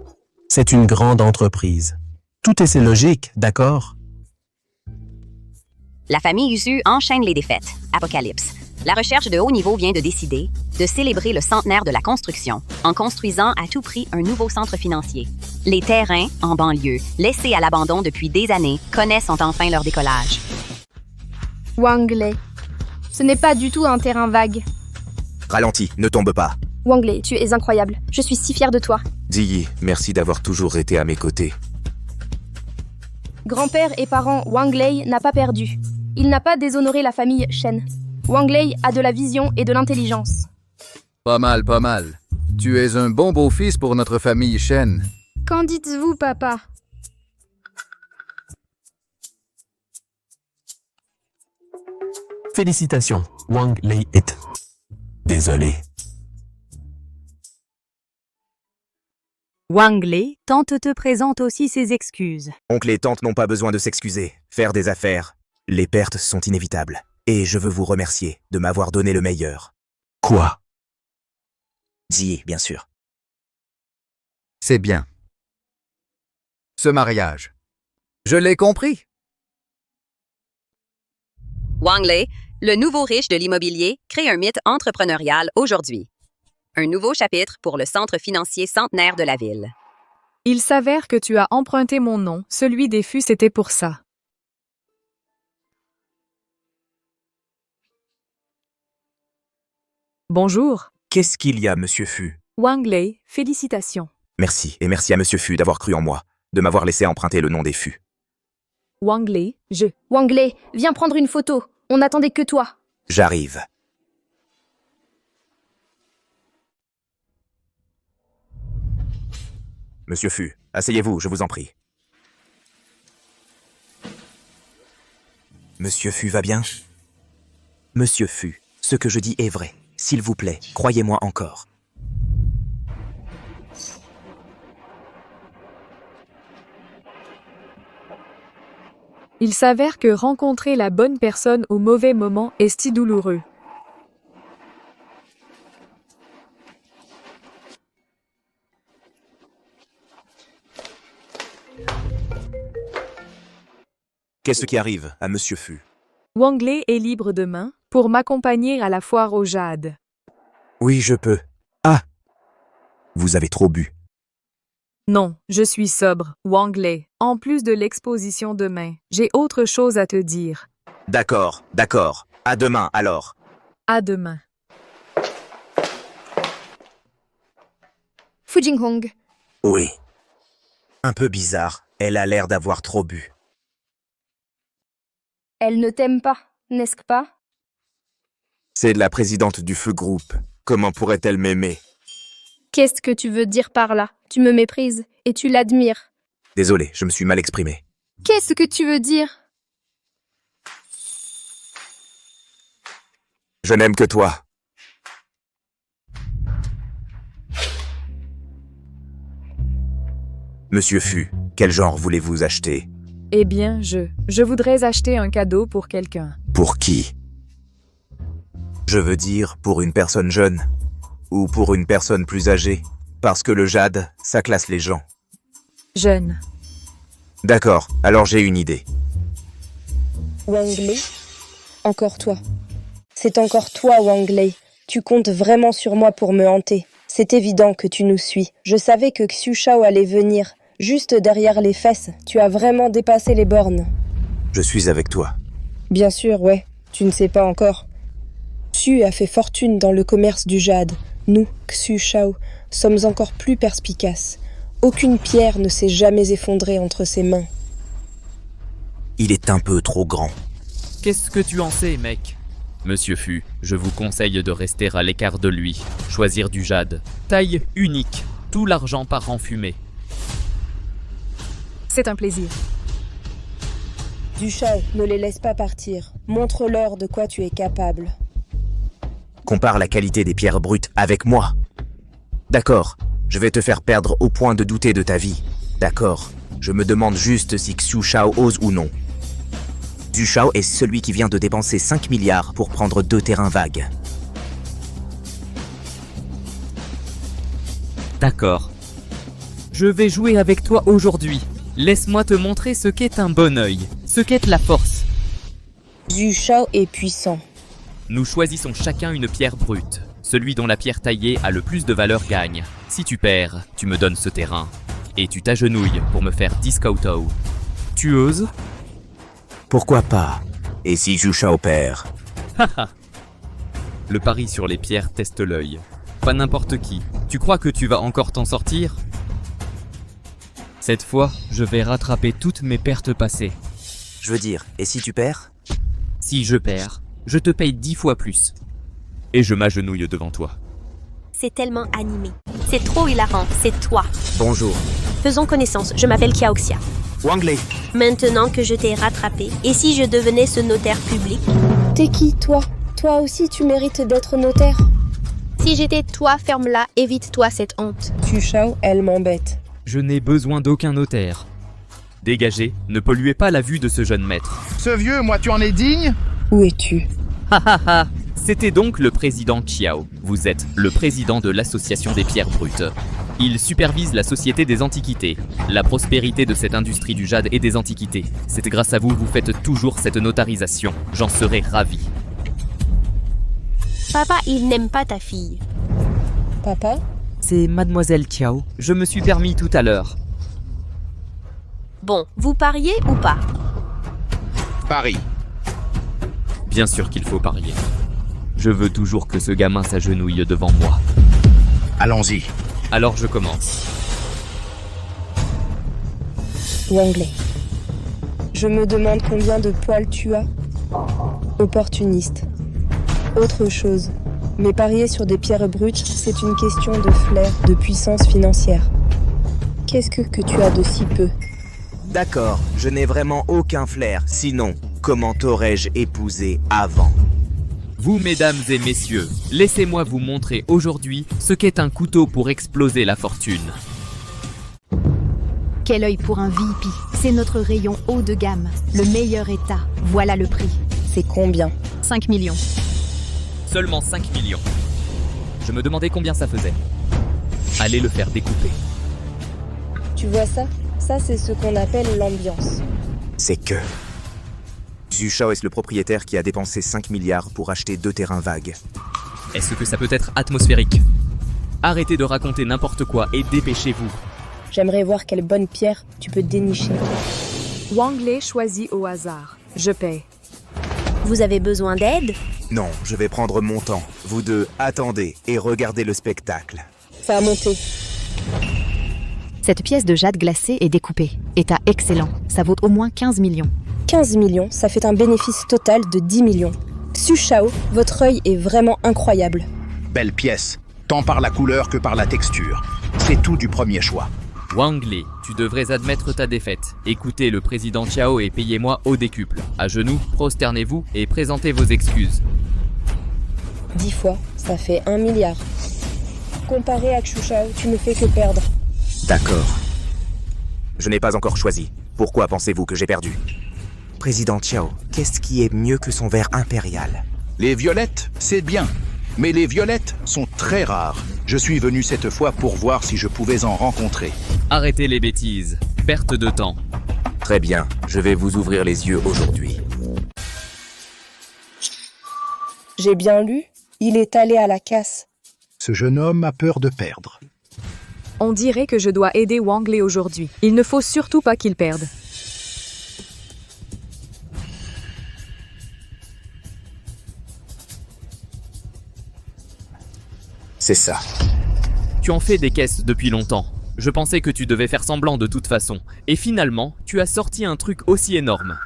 C'est une grande entreprise. Tout est logique, d'accord? La famille Xu enchaîne les défaites. Apocalypse. La recherche de haut niveau vient de décider de célébrer le centenaire de la construction en construisant à tout prix un nouveau centre financier. Les terrains, en banlieue, laissés à l'abandon depuis des années, connaissent enfin leur décollage. Wang Lei. Ce n'est pas du tout un terrain vague. Ralentis, ne tombe pas. Wang Lei, tu es incroyable. Je suis si fière de toi. Ziyi, merci d'avoir toujours été à mes côtés. Grand-père et parent Wang Lei n'a pas perdu. Il n'a pas déshonoré la famille Shen. Wang Lei a de la vision et de l'intelligence. Pas mal, pas mal. Tu es un bon beau-fils pour notre famille Shen. Qu'en dites-vous, papa? Félicitations, Wang Lei est... Désolé. Wang Lei, tante te présente aussi ses excuses. Oncle et tante n'ont pas besoin de s'excuser. Faire des affaires, les pertes sont inévitables. Et je veux vous remercier de m'avoir donné le meilleur. Quoi? Ziyi, bien sûr. C'est bien. Ce mariage. Je l'ai compris. Wang Lei, le nouveau riche de l'immobilier, crée un mythe entrepreneurial aujourd'hui. Un nouveau chapitre pour le centre financier centenaire de la ville. Il s'avère que tu as emprunté mon nom, celui des Fu, c'était pour ça. Bonjour. Qu'est-ce qu'il y a, Monsieur Fu? Wang Lei, félicitations. Merci, et merci à Monsieur Fu d'avoir cru en moi, de m'avoir laissé emprunter le nom des Fu. Wang Lei, Wang Lei, viens prendre une photo. On n'attendait que toi. J'arrive. Monsieur Fu, asseyez-vous, je vous en prie. Monsieur Fu va bien? Monsieur Fu, ce que je dis est vrai. S'il vous plaît, croyez-moi encore. Il s'avère que rencontrer la bonne personne au mauvais moment est si douloureux. Qu'est-ce qui arrive à Monsieur Fu? Wang Lei est libre demain pour m'accompagner à la foire au jade. Oui, je peux. Ah! Vous avez trop bu. Non, je suis sobre, Wang Lei. En plus de l'exposition demain, j'ai autre chose à te dire. D'accord, d'accord. À demain, alors. À demain. Fu Jinghong. Oui. Un peu bizarre. Elle a l'air d'avoir trop bu. Elle ne t'aime pas, n'est-ce pas? C'est la présidente du Feu Group. Comment pourrait-elle m'aimer? Qu'est-ce que tu veux dire par là? Tu me méprises et tu l'admires. Désolé, je me suis mal exprimé. Qu'est-ce que tu veux dire? Je n'aime que toi. Monsieur Fu, quel genre voulez-vous acheter? Eh bien, je voudrais acheter un cadeau pour quelqu'un. Pour qui? Je veux dire pour une personne jeune ou pour une personne plus âgée, parce que le jade, ça classe les gens. Jeune. D'accord, alors j'ai une idée. Wang Lei, encore toi. C'est encore toi, Wang Lei. Tu comptes vraiment sur moi pour me hanter. C'est évident que tu nous suis. Je savais que Xu Shao allait venir. Juste derrière les fesses, tu as vraiment dépassé les bornes. Je suis avec toi. Bien sûr, ouais. Tu ne sais pas encore. Xu a fait fortune dans le commerce du jade. Nous, Xu Shao, sommes encore plus perspicaces. Aucune pierre ne s'est jamais effondrée entre ses mains. Il est un peu trop grand. Qu'est-ce que tu en sais, mec? Monsieur Fu, je vous conseille de rester à l'écart de lui. Choisir du jade. Taille unique. Tout l'argent part en fumée. C'est un plaisir. Du Shao, ne les laisse pas partir. Montre-leur de quoi tu es capable. Compare la qualité des pierres brutes avec moi. D'accord, je vais te faire perdre au point de douter de ta vie. D'accord, je me demande juste si Xu Shao ose ou non. Du Shao est celui qui vient de dépenser 5 milliards pour prendre 2 terrains vagues. D'accord. Je vais jouer avec toi aujourd'hui. Laisse-moi te montrer ce qu'est un bon œil, ce qu'est la force. Du Shao est puissant. Nous choisissons chacun une pierre brute. Celui dont la pierre taillée a le plus de valeur gagne. Si tu perds, tu me donnes ce terrain. et tu t'agenouilles pour me faire 10 kowtow. Tu oses? Pourquoi pas? Et si Zhu Shao perd? Haha. Le pari sur les pierres teste l'œil. Pas n'importe qui. Tu crois que tu vas encore t'en sortir? Cette fois, je vais rattraper toutes mes pertes passées. Je veux dire, et si tu perds? Si je perds, je te paye 10 fois plus. Et je m'agenouille devant toi. C'est tellement animé. C'est trop hilarant, c'est toi. Bonjour. Faisons connaissance, je m'appelle Kiaoxia. Wang Lei. Maintenant que je t'ai rattrapé, et si je devenais ce notaire public? T'es qui, toi? Toi aussi, tu mérites d'être notaire. Si j'étais toi, ferme-la, évite-toi cette honte. Zhu Shao, elle m'embête. Je n'ai besoin d'aucun notaire. Dégagez, ne polluez pas la vue de ce jeune maître. Ce vieux, moi tu en es digne? Où es-tu? Ha ha ha. C'était donc le président Chiao. Vous êtes le président de l'association des pierres brutes. Il supervise la société des antiquités, la prospérité de cette industrie du jade et des antiquités. C'est grâce à vous, vous faites toujours cette notarisation. J'en serais ravi. Papa, il n'aime pas ta fille. Papa? C'est mademoiselle Chiao. Je me suis permis tout à l'heure. Bon, vous pariez ou pas? Paris. Bien sûr qu'il faut parier. Je veux toujours que ce gamin s'agenouille devant moi. Allons-y. Alors je commence. Wang Lei. Je me demande combien de poils tu as. Opportuniste. Autre chose. Mais parier sur des pierres brutes, c'est une question de flair, de puissance financière. Qu'est-ce que tu as de si peu? D'accord, je n'ai vraiment aucun flair. Sinon, comment t'aurais-je épousé avant? Vous, mesdames et messieurs, laissez-moi vous montrer aujourd'hui ce qu'est un couteau pour exploser la fortune. Quel œil pour un VIP. C'est notre rayon haut de gamme. Le meilleur état. Voilà le prix. C'est combien? 5 millions. Seulement 5 millions. Je me demandais combien ça faisait. Allez le faire découper. Tu vois ça? Ça, c'est ce qu'on appelle l'ambiance. C'est que... Zhu Shao est le propriétaire qui a dépensé 5 milliards pour acheter 2 terrains vagues. Est-ce que ça peut être atmosphérique? Arrêtez de raconter n'importe quoi et dépêchez-vous. J'aimerais voir quelle bonne pierre tu peux dénicher. Wang Lei choisit au hasard. Je paie. Vous avez besoin d'aide? Non, je vais prendre mon temps. Vous deux, attendez et regardez le spectacle. Ça a monté. Cette pièce de jade glacé est découpée. État excellent. Ça vaut au moins 15 millions. 15 millions, ça fait un bénéfice total de 10 millions. Zhu Shao, votre œil est vraiment incroyable. Belle pièce, tant par la couleur que par la texture. C'est tout du premier choix. Wang Lei, tu devrais admettre ta défaite. Écoutez le président Chiao et payez-moi au décuple. À genoux, prosternez-vous et présentez vos excuses. 10 fois, ça fait 1 milliard. Comparé à Zhu Shao, tu ne fais que perdre. D'accord. Je n'ai pas encore choisi. Pourquoi pensez-vous que j'ai perdu? Président Chiao, qu'est-ce qui est mieux que son verre impérial? Les violettes, c'est bien. Mais les violettes sont très rares. Je suis venu cette fois pour voir si je pouvais en rencontrer. Arrêtez les bêtises. Perte de temps. Très bien, je vais vous ouvrir les yeux aujourd'hui. J'ai bien lu, il est allé à la casse. Ce jeune homme a peur de perdre. On dirait que je dois aider Wang Lei aujourd'hui. Il ne faut surtout pas qu'il perde. C'est ça. Tu en fais des caisses depuis longtemps. Je pensais que tu devais faire semblant de toute façon. Et finalement, tu as sorti un truc aussi énorme.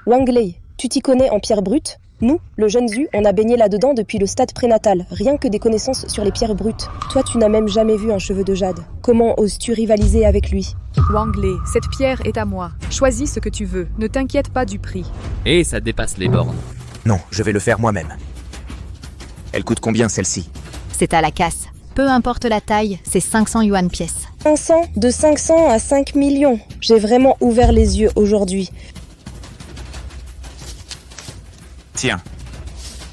Wang Lei, tu t'y connais en pierre brute? Nous, le jeune Zhu, on a baigné là-dedans depuis le stade prénatal, rien que des connaissances sur les pierres brutes. Toi, tu n'as même jamais vu un cheveu de jade. Comment oses-tu rivaliser avec lui? Wang Lei, cette pierre est à moi. Choisis ce que tu veux, ne t'inquiète pas du prix. Et ça dépasse les bornes. Non, je vais le faire moi-même. Elle coûte combien celle-ci? C'est à la casse. Peu importe la taille, c'est 500 yuan pièce. 500? De 500 à 5 millions. J'ai vraiment ouvert les yeux aujourd'hui. Tiens.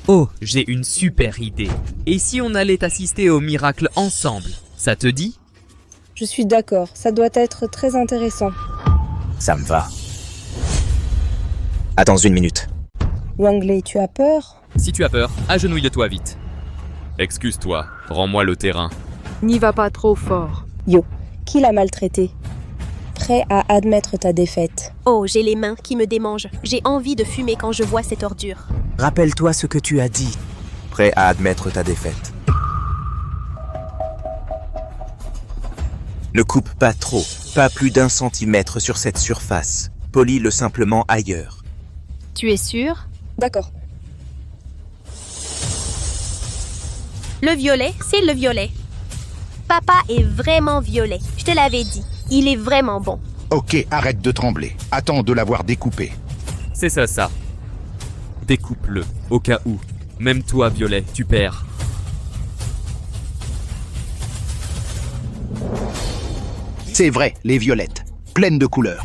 Oh, j'ai une super idée. Et si on allait assister au miracle ensemble? Ça te dit? Je suis d'accord, ça doit être très intéressant. Ça me va. Attends une minute. Wang Lei, tu as peur? Si tu as peur, agenouille-toi vite. Excuse-toi, rends-moi le terrain. N'y va pas trop fort. Yo, Qui l'a maltraité? Prêt à admettre ta défaite. Oh, j'ai les mains qui me démangent. J'ai envie de fumer quand je vois cette ordure. Rappelle-toi ce que tu as dit. Prêt à admettre ta défaite. Ne coupe pas trop, pas plus d'1 centimètre sur cette surface. Polis-le simplement ailleurs. Tu es sûr? D'accord. Le violet, c'est le violet. Papa est vraiment violet. Je te l'avais dit. Il est vraiment bon. Ok, arrête de trembler. Attends de l'avoir découpé. C'est ça. Découpe-le, au cas où. Même toi, Violet, tu perds. C'est vrai, les violettes, pleines de couleurs.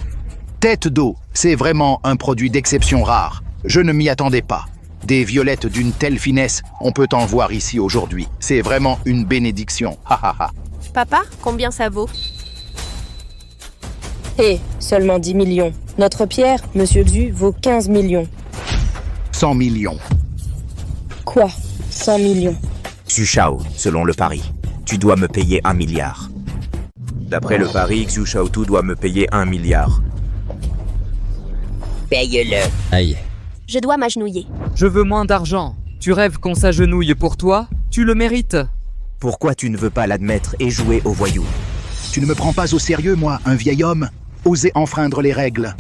Tête d'eau, c'est vraiment un produit d'exception rare. Je ne m'y attendais pas. Des violettes d'une telle finesse, on peut en voir ici aujourd'hui. C'est vraiment une bénédiction. Ha ha ha. Papa, combien ça vaut? Seulement 10 millions. Notre pierre, Monsieur Xu, vaut 15 millions. 100 millions. Quoi? 100 millions. Xu Shao, selon le pari, tu dois me payer 1 milliard. D'après le pari, Xu Shaotu doit me payer 1 milliard. Paye-le. Aïe. Je dois m'agenouiller. Je veux moins d'argent. Tu rêves qu'on s'agenouille pour toi? Tu le mérites. Pourquoi tu ne veux pas l'admettre et jouer au voyou? Tu ne me prends pas au sérieux, moi, un vieil homme? Oser enfreindre les règles.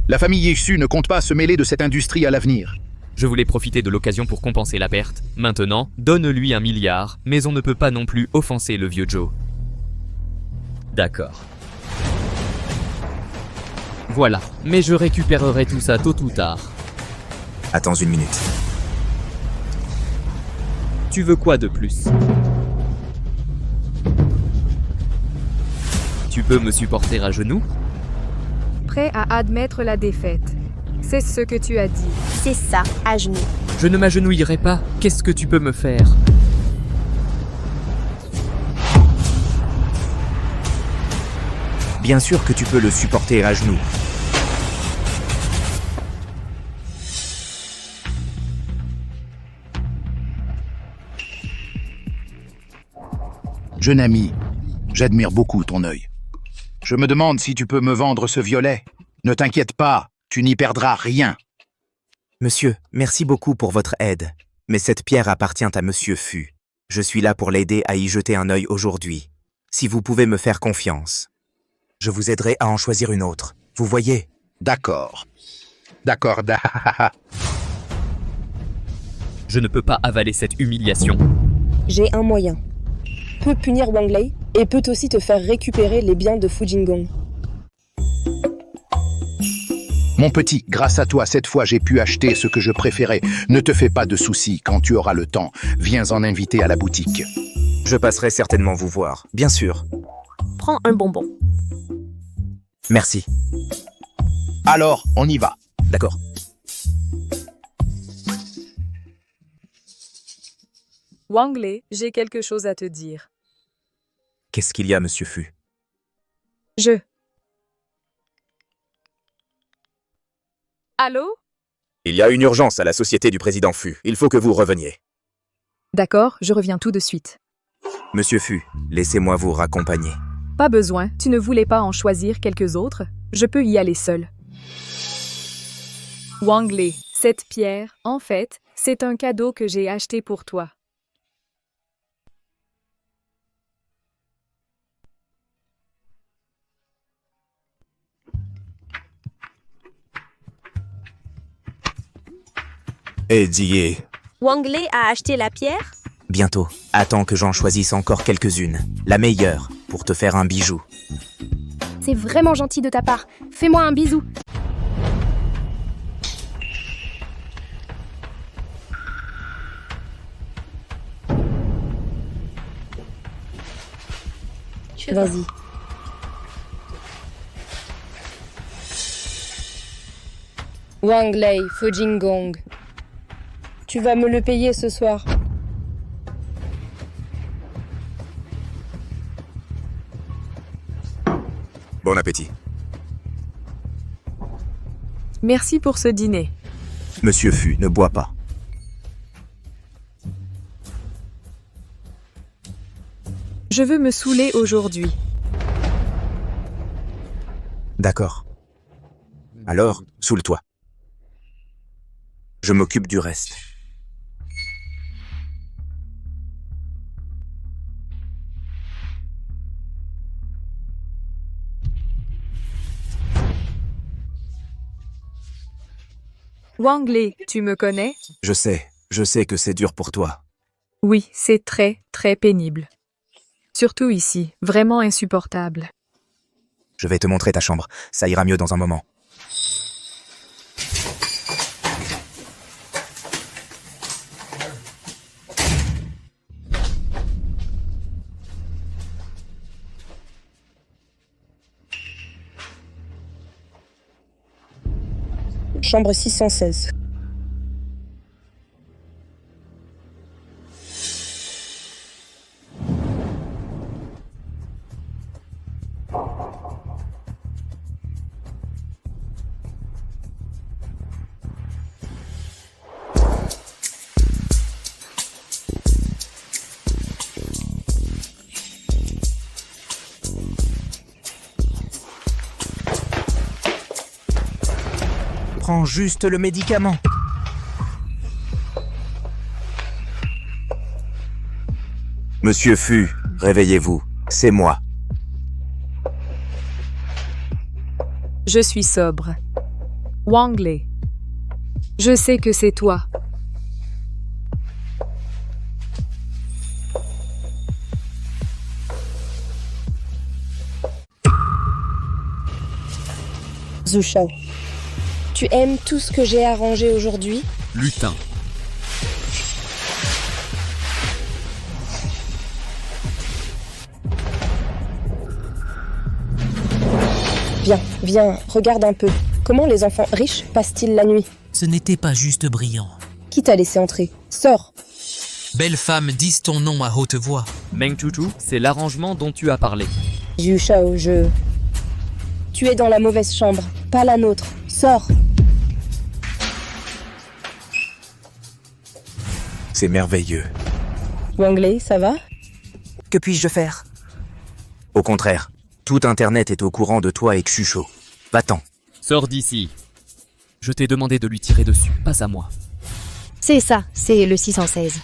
La famille Xu ne compte pas se mêler de cette industrie à l'avenir. Je voulais profiter de l'occasion pour compenser la perte. Maintenant, donne-lui 1 milliard, mais on ne peut pas non plus offenser le vieux Joe. D'accord. Voilà, mais je récupérerai tout ça tôt ou tard. Attends 1 minute. Tu veux quoi de plus? Tu peux me supporter à genoux? Prêt à admettre la défaite. C'est ce que tu as dit. C'est ça, à genoux. Je ne m'agenouillerai pas. Qu'est-ce que tu peux me faire? Bien sûr que tu peux le supporter à genoux. Jeune ami, j'admire beaucoup ton œil. Je me demande si tu peux me vendre ce violet. Ne t'inquiète pas, tu n'y perdras rien. Monsieur, merci beaucoup pour votre aide. Mais cette pierre appartient à Monsieur Fu. Je suis là pour l'aider à y jeter un œil aujourd'hui. Si vous pouvez me faire confiance, je vous aiderai à en choisir une autre. Vous voyez? D'accord. Je ne peux pas avaler cette humiliation. J'ai un moyen. Peut punir Wang Lei et peut aussi te faire récupérer les biens de Fu Jingong. Mon petit, grâce à toi, cette fois j'ai pu acheter ce que je préférais. Ne te fais pas de soucis, quand tu auras le temps, viens en inviter à la boutique. Je passerai certainement vous voir, bien sûr. Prends un bonbon. Merci. Alors, on y va. D'accord. Wang Lei, j'ai quelque chose à te dire. Qu'est-ce qu'il y a, Monsieur Fu? Allô? Il y a une urgence à la société du président Fu. Il faut que vous reveniez. D'accord, je reviens tout de suite. Monsieur Fu, laissez-moi vous raccompagner. Pas besoin, tu ne voulais pas en choisir quelques autres? Je peux y aller seul. Wang Lei, cette pierre, en fait, c'est un cadeau que j'ai acheté pour toi. Dié. Wang Lei a acheté la pierre? Bientôt. Attends que j'en choisisse encore quelques-unes. La meilleure, pour te faire un bijou. C'est vraiment gentil de ta part. Fais-moi un bisou. Vas-y. Wang Lei, Fu Jingong. Tu vas me le payer ce soir. Bon appétit. Merci pour ce dîner. Monsieur Fu, ne bois pas. Je veux me saouler aujourd'hui. D'accord. Alors, saoule-toi. Je m'occupe du reste. Wang Lei, tu me connais? Je sais que c'est dur pour toi. Oui, c'est très, très pénible. Surtout ici, vraiment insupportable. Je vais te montrer ta chambre, ça ira mieux dans un moment. Chambre 616. Prends juste le médicament. Monsieur Fu, réveillez-vous, c'est moi. Je suis sobre. Wang Lei. Je sais que c'est toi. Zhu Shao. Tu aimes tout ce que j'ai arrangé aujourd'hui? Lutin. Viens, regarde un peu. Comment les enfants riches passent-ils la nuit? Ce n'était pas juste brillant. Qui t'a laissé entrer? Sors! Belle femme, dis ton nom à haute voix. Meng Chuchu, c'est l'arrangement dont tu as parlé. Zhu Shao, Tu es dans la mauvaise chambre, pas la nôtre. Sors! C'est merveilleux. Wang Lei, ça va? Que puis-je faire? Au contraire, tout Internet est au courant de toi et Xushou. Va-t'en. Sors d'ici. Je t'ai demandé de lui tirer dessus, pas à moi. C'est ça, c'est le 616.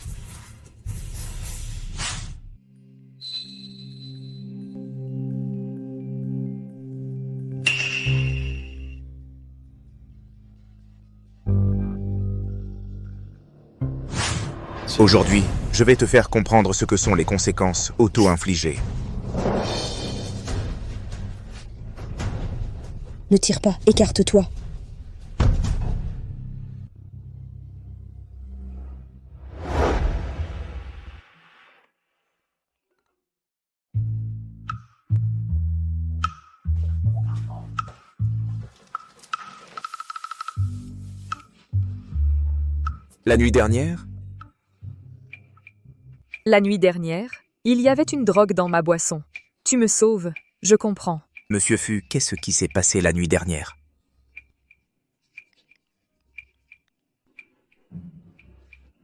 Aujourd'hui, je vais te faire comprendre ce que sont les conséquences auto-infligées. Ne tire pas, écarte-toi. La nuit dernière, La nuit dernière, il y avait une drogue dans ma boisson. Tu me sauves, je comprends. Monsieur Fu, qu'est-ce qui s'est passé la nuit dernière?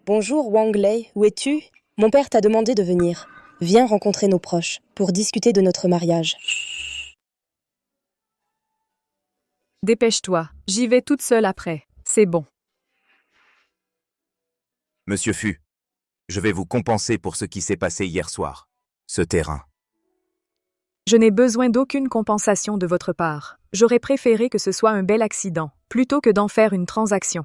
Bonjour Wang Lei, où es-tu? Mon père t'a demandé de venir. Viens rencontrer nos proches pour discuter de notre mariage. Dépêche-toi, j'y vais toute seule après. C'est bon. Monsieur Fu, je vais vous compenser pour ce qui s'est passé hier soir. Ce terrain. Je n'ai besoin d'aucune compensation de votre part. J'aurais préféré que ce soit un bel accident, plutôt que d'en faire une transaction.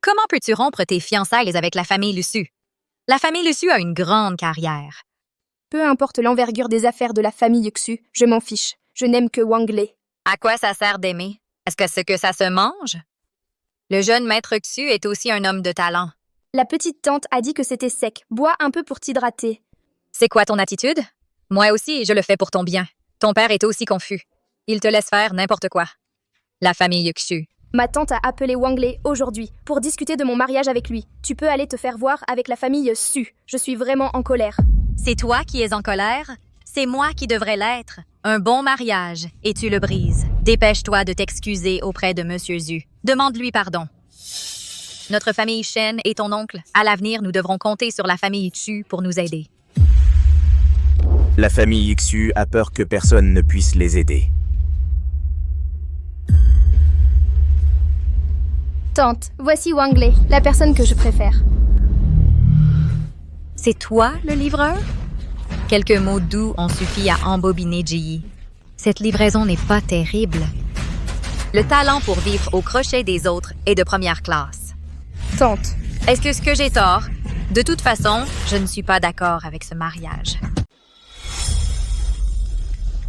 Comment peux-tu rompre tes fiançailles avec la famille Lusu? La famille Lusu a une grande carrière. Peu importe l'envergure des affaires de la famille Xu, je m'en fiche. Je n'aime que Wang Lei. À quoi ça sert d'aimer? Est-ce que ça se mange? Le jeune maître Xu est aussi un homme de talent. La petite tante a dit que c'était sec. Bois un peu pour t'hydrater. C'est quoi ton attitude? Moi aussi, je le fais pour ton bien. Ton père est aussi confus. Il te laisse faire n'importe quoi. La famille Xu. Ma tante a appelé Wang Lei aujourd'hui pour discuter de mon mariage avec lui. Tu peux aller te faire voir avec la famille Su. Je suis vraiment en colère. C'est toi qui es en colère? C'est moi qui devrais l'être. Un bon mariage, et tu le brises. Dépêche-toi de t'excuser auprès de Monsieur Zhu. Demande-lui pardon. Notre famille Shen et ton oncle, à l'avenir, nous devrons compter sur la famille Chu pour nous aider. La famille Xu a peur que personne ne puisse les aider. Tante, voici Wang Lei, la personne que je préfère. C'est toi, le livreur? Quelques mots doux ont suffi à embobiner Ji. Cette livraison n'est pas terrible. Le talent pour vivre au crochet des autres est de première classe. Tante. Est-ce que j'ai tort? De toute façon, je ne suis pas d'accord avec ce mariage.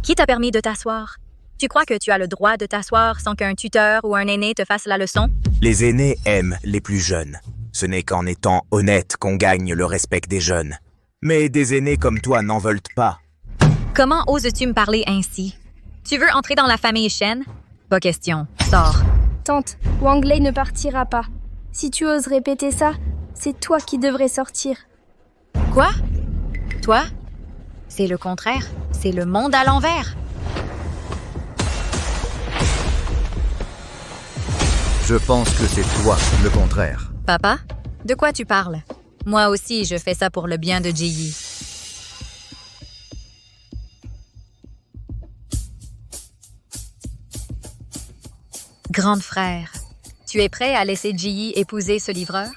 Qui t'a permis de t'asseoir? Tu crois que tu as le droit de t'asseoir sans qu'un tuteur ou un aîné te fasse la leçon? Les aînés aiment les plus jeunes. Ce n'est qu'en étant honnête qu'on gagne le respect des jeunes. Mais des aînés comme toi n'en veulent pas. Comment oses-tu me parler ainsi? Tu veux entrer dans la famille Shen? Pas question. Sors. Tante, Wang Lei ne partira pas. Si tu oses répéter ça, c'est toi qui devrais sortir. Quoi? Toi? C'est le contraire. C'est le monde à l'envers. Je pense que c'est toi le contraire. Papa? De quoi tu parles? Moi aussi, je fais ça pour le bien de Ji. Grande frère, tu es prêt à laisser Ji épouser ce livreur?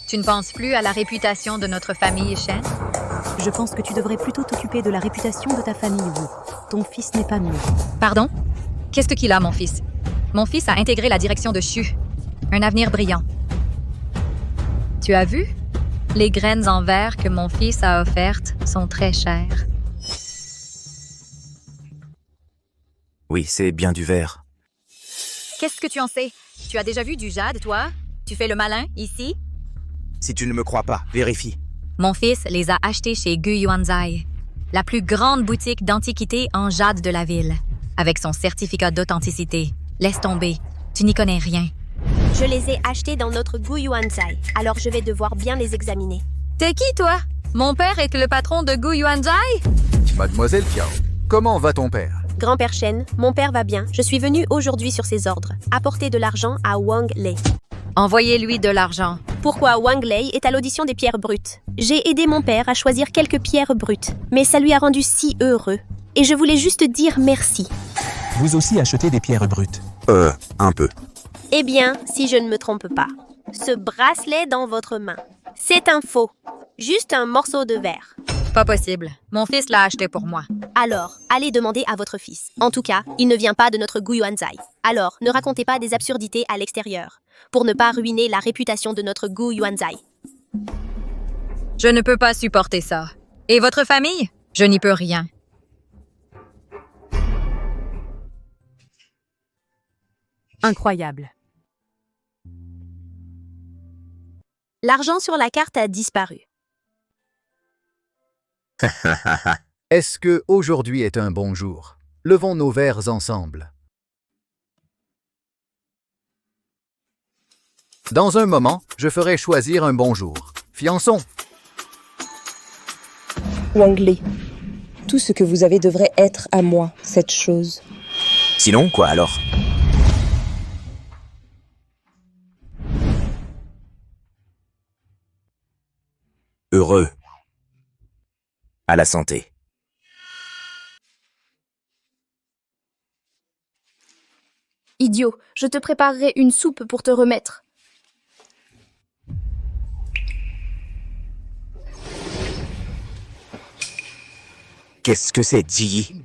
Tu ne penses plus à la réputation de notre famille Shen? Je pense que tu devrais plutôt t'occuper de la réputation de ta famille Wu. Ton fils n'est pas mieux. Pardon? Qu'est-ce qu'il a, mon fils? Mon fils a intégré la direction de Shu. Un avenir brillant. Tu as vu? Les graines en verre que mon fils a offertes sont très chères. Oui, c'est bien du verre. Qu'est-ce que tu en sais? Tu as déjà vu du jade, toi? Tu fais le malin, ici? Si tu ne me crois pas, vérifie. Mon fils les a achetés chez Gu Yuanzai, la plus grande boutique d'antiquités en jade de la ville, avec son certificat d'authenticité. Laisse tomber, tu n'y connais rien. Je les ai achetés dans notre Gu Yuanzai, alors je vais devoir bien les examiner. T'es qui, toi? Mon père est le patron de Gu Yuanzai? Mademoiselle Tiao, comment va ton père? Grand-père Shen, mon père va bien. Je suis venue aujourd'hui sur ses ordres. Apporter de l'argent à Wang Lei. Envoyez-lui de l'argent. Pourquoi Wang Lei est à l'audition des pierres brutes? J'ai aidé mon père à choisir quelques pierres brutes, mais ça lui a rendu si heureux. Et je voulais juste dire merci. Vous aussi achetez des pierres brutes? Un peu. Eh bien, si je ne me trompe pas, ce bracelet dans votre main, c'est un faux. Juste un morceau de verre. Pas possible. Mon fils l'a acheté pour moi. Alors, allez demander à votre fils. En tout cas, il ne vient pas de notre Gu Yuanzai. Alors, ne racontez pas des absurdités à l'extérieur, pour ne pas ruiner la réputation de notre Gu Yuanzai. Je ne peux pas supporter ça. Et votre famille? Je n'y peux rien. Incroyable. L'argent sur la carte a disparu. Est-ce que aujourd'hui est un bon jour? Levons nos verres ensemble. Dans un moment, je ferai choisir un bon jour. Fiançon. Wang Lei, tout ce que vous avez devrait être à moi, cette chose. Sinon, quoi alors? Heureux. À la santé. Idiot, je te préparerai une soupe pour te remettre. Qu'est-ce que c'est, Ji?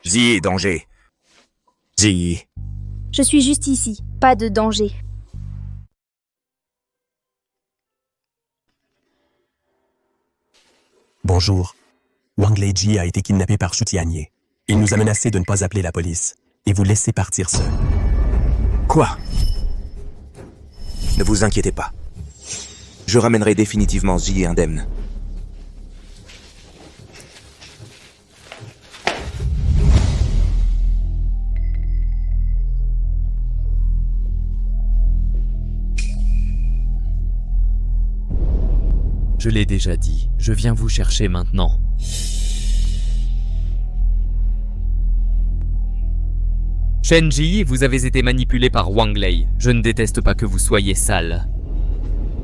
Ji, danger. Ji. Je suis juste ici, pas de danger. Bonjour. Wang Lei a été kidnappé par Shu Tianye. Il nous a menacé de ne pas appeler la police et vous laisser partir seul. Quoi? Ne vous inquiétez pas. Je ramènerai définitivement Ji indemne. Je l'ai déjà dit, je viens vous chercher maintenant. Shen Ji, vous avez été manipulé par Wang Lei. Je ne déteste pas que vous soyez sale.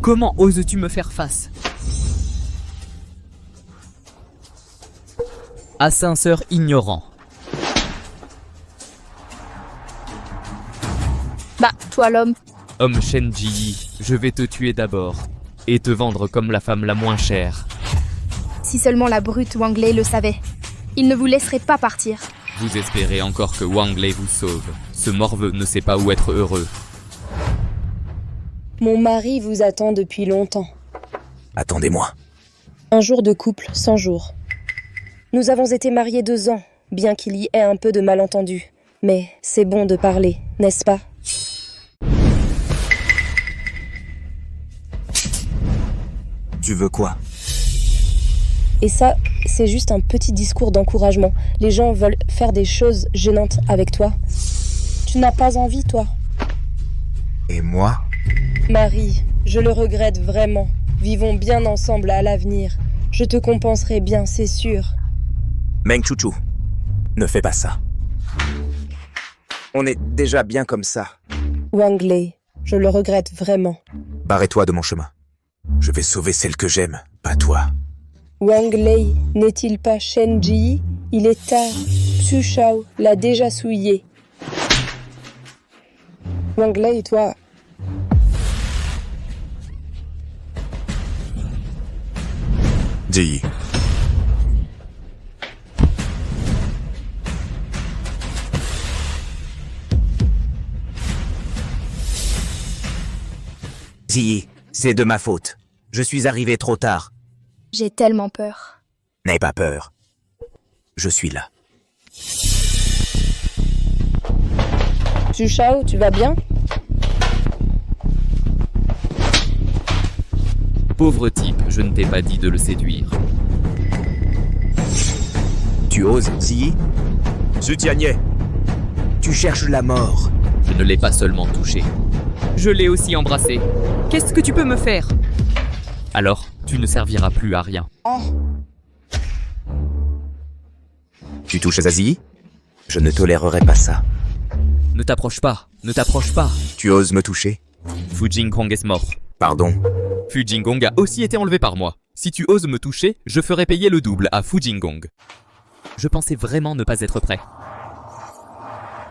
Comment oses-tu me faire face? Ascenseur ignorant. Bah, toi l'homme. Homme Shen Ji, je vais te tuer d'abord. Et te vendre comme la femme la moins chère. Si seulement la brute Wang Lei le savait. Il ne vous laisserait pas partir. Vous espérez encore que Wang Lei vous sauve. Ce morveux ne sait pas où être heureux. Mon mari vous attend depuis longtemps. Attendez-moi. Un jour de couple, 100 jours. Nous avons été mariés 2 ans, bien qu'il y ait un peu de malentendu. Mais c'est bon de parler, n'est-ce pas? Tu veux quoi? Et ça, c'est juste un petit discours d'encouragement. Les gens veulent faire des choses gênantes avec toi. Tu n'as pas envie, toi? Et moi? Marie, je le regrette vraiment. Vivons bien ensemble à l'avenir. Je te compenserai bien, c'est sûr. Meng Chouchou, ne fais pas ça. On est déjà bien comme ça. Wang Lei, je le regrette vraiment. Barrez-toi de mon chemin. Je vais sauver celle que j'aime, pas toi. Wang Lei n'est-il pas Shen Ji? Il est tard. Xu Shao l'a déjà souillé. Wang Lei, toi... Ji. Ziyi, c'est de ma faute. Je suis arrivé trop tard. J'ai tellement peur. N'aie pas peur. Je suis là. Xu Shao, tu vas bien? Pauvre type, je ne t'ai pas dit de le séduire. Tu oses, Ziyi? Zutianye. Tu cherches la mort. Je ne l'ai pas seulement touché. Je l'ai aussi embrassé. Qu'est-ce que tu peux me faire? Alors, tu ne serviras plus à rien. Tu touches à Ziyi? Je ne tolérerai pas ça. Ne t'approche pas, ne t'approche pas. Tu oses me toucher? Fu Jingong est mort. Pardon. Fu Jingong a aussi été enlevé par moi. Si tu oses me toucher, je ferai payer le double à Fu Jingong. Je pensais vraiment ne pas être prêt.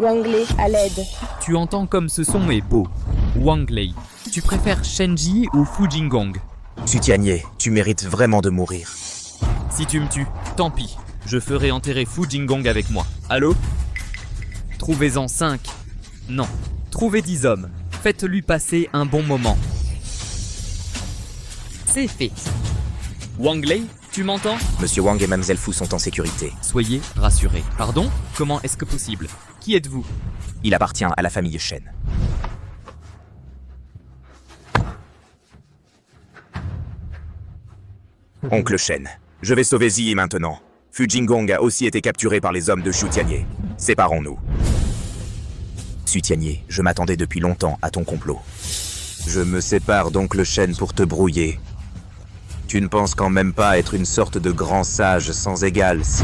Wang Lei, à l'aide. Tu entends comme ce son est beau. Wang Lei, tu préfères Shen Ji ou Fu Jingong? Zutianye, tu mérites vraiment de mourir. Si tu me tues, tant pis. Je ferai enterrer Fu Jingong avec moi. Allô? Trouvez-en 5. Non. Trouvez 10 hommes. Faites-lui passer un bon moment. C'est fait. Wang Lei, tu m'entends? Monsieur Wang et Mademoiselle Fu sont en sécurité. Soyez rassurés. Pardon? Comment est-ce que possible? Qui êtes-vous? Il appartient à la famille Shen. Oncle Shen, je vais sauver Ziyi maintenant. Fu Jingong a aussi été capturé par les hommes de Zutianye. Séparons-nous. Zutianye, je m'attendais depuis longtemps à ton complot. Je me sépare d'Oncle Shen pour te brouiller. Tu ne penses quand même pas être une sorte de grand sage sans égal, si...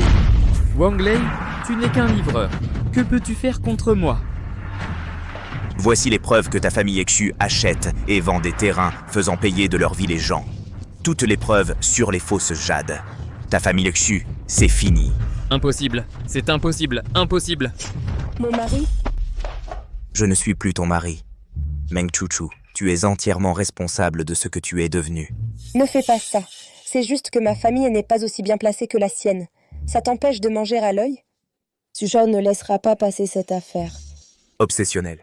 Wang Lei, tu n'es qu'un livreur. Que peux-tu faire contre moi? Voici les preuves que ta famille Xu achète et vend des terrains, faisant payer de leur vie les gens. Toutes les preuves sur les fausses jades. Ta famille Xu, c'est fini. Impossible. C'est impossible. Impossible. Mon mari? Je ne suis plus ton mari. Meng Chouchou, tu es entièrement responsable de ce que tu es devenu. Ne fais pas ça. C'est juste que ma famille n'est pas aussi bien placée que la sienne. Ça t'empêche de manger à l'œil? Xu Shao ne laissera pas passer cette affaire. Obsessionnel.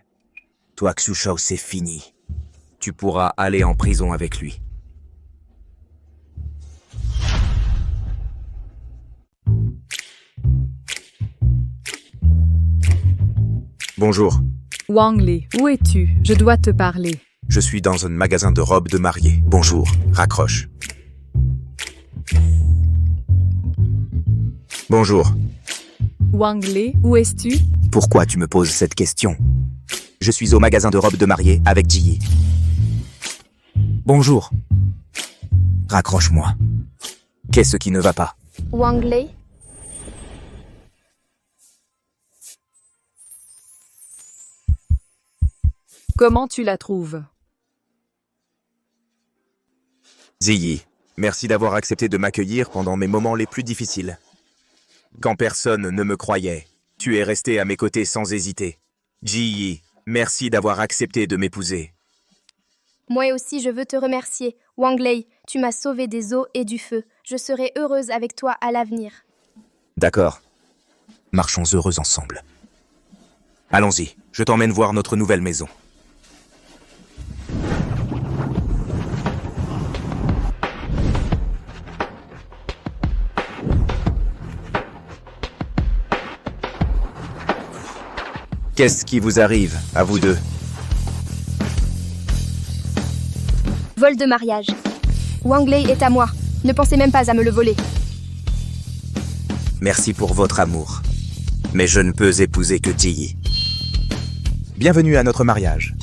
Toi, Xu Shao, c'est fini. Tu pourras aller en prison avec lui. Bonjour. Wang Lei, où es-tu? Je dois te parler. Je suis dans un magasin de robes de mariée. Bonjour. Raccroche. Bonjour. Wang Lei, où es-tu? Pourquoi tu me poses cette question? Je suis au magasin de robes de mariée avec Ziyi. Bonjour. Raccroche-moi. Qu'est-ce qui ne va pas? Wang Lei? Comment tu la trouves? Ziyi, merci d'avoir accepté de m'accueillir pendant mes moments les plus difficiles. Quand personne ne me croyait, tu es resté à mes côtés sans hésiter. Ziyi, merci d'avoir accepté de m'épouser. Moi aussi, je veux te remercier. Wang Lei, tu m'as sauvé des eaux et du feu. Je serai heureuse avec toi à l'avenir. D'accord. Marchons heureux ensemble. Allons-y, je t'emmène voir notre nouvelle maison. Qu'est-ce qui vous arrive, à vous deux? Vol de mariage. Wang Lei est à moi. Ne pensez même pas à me le voler. Merci pour votre amour. Mais je ne peux épouser que Ziyi. Bienvenue à notre mariage.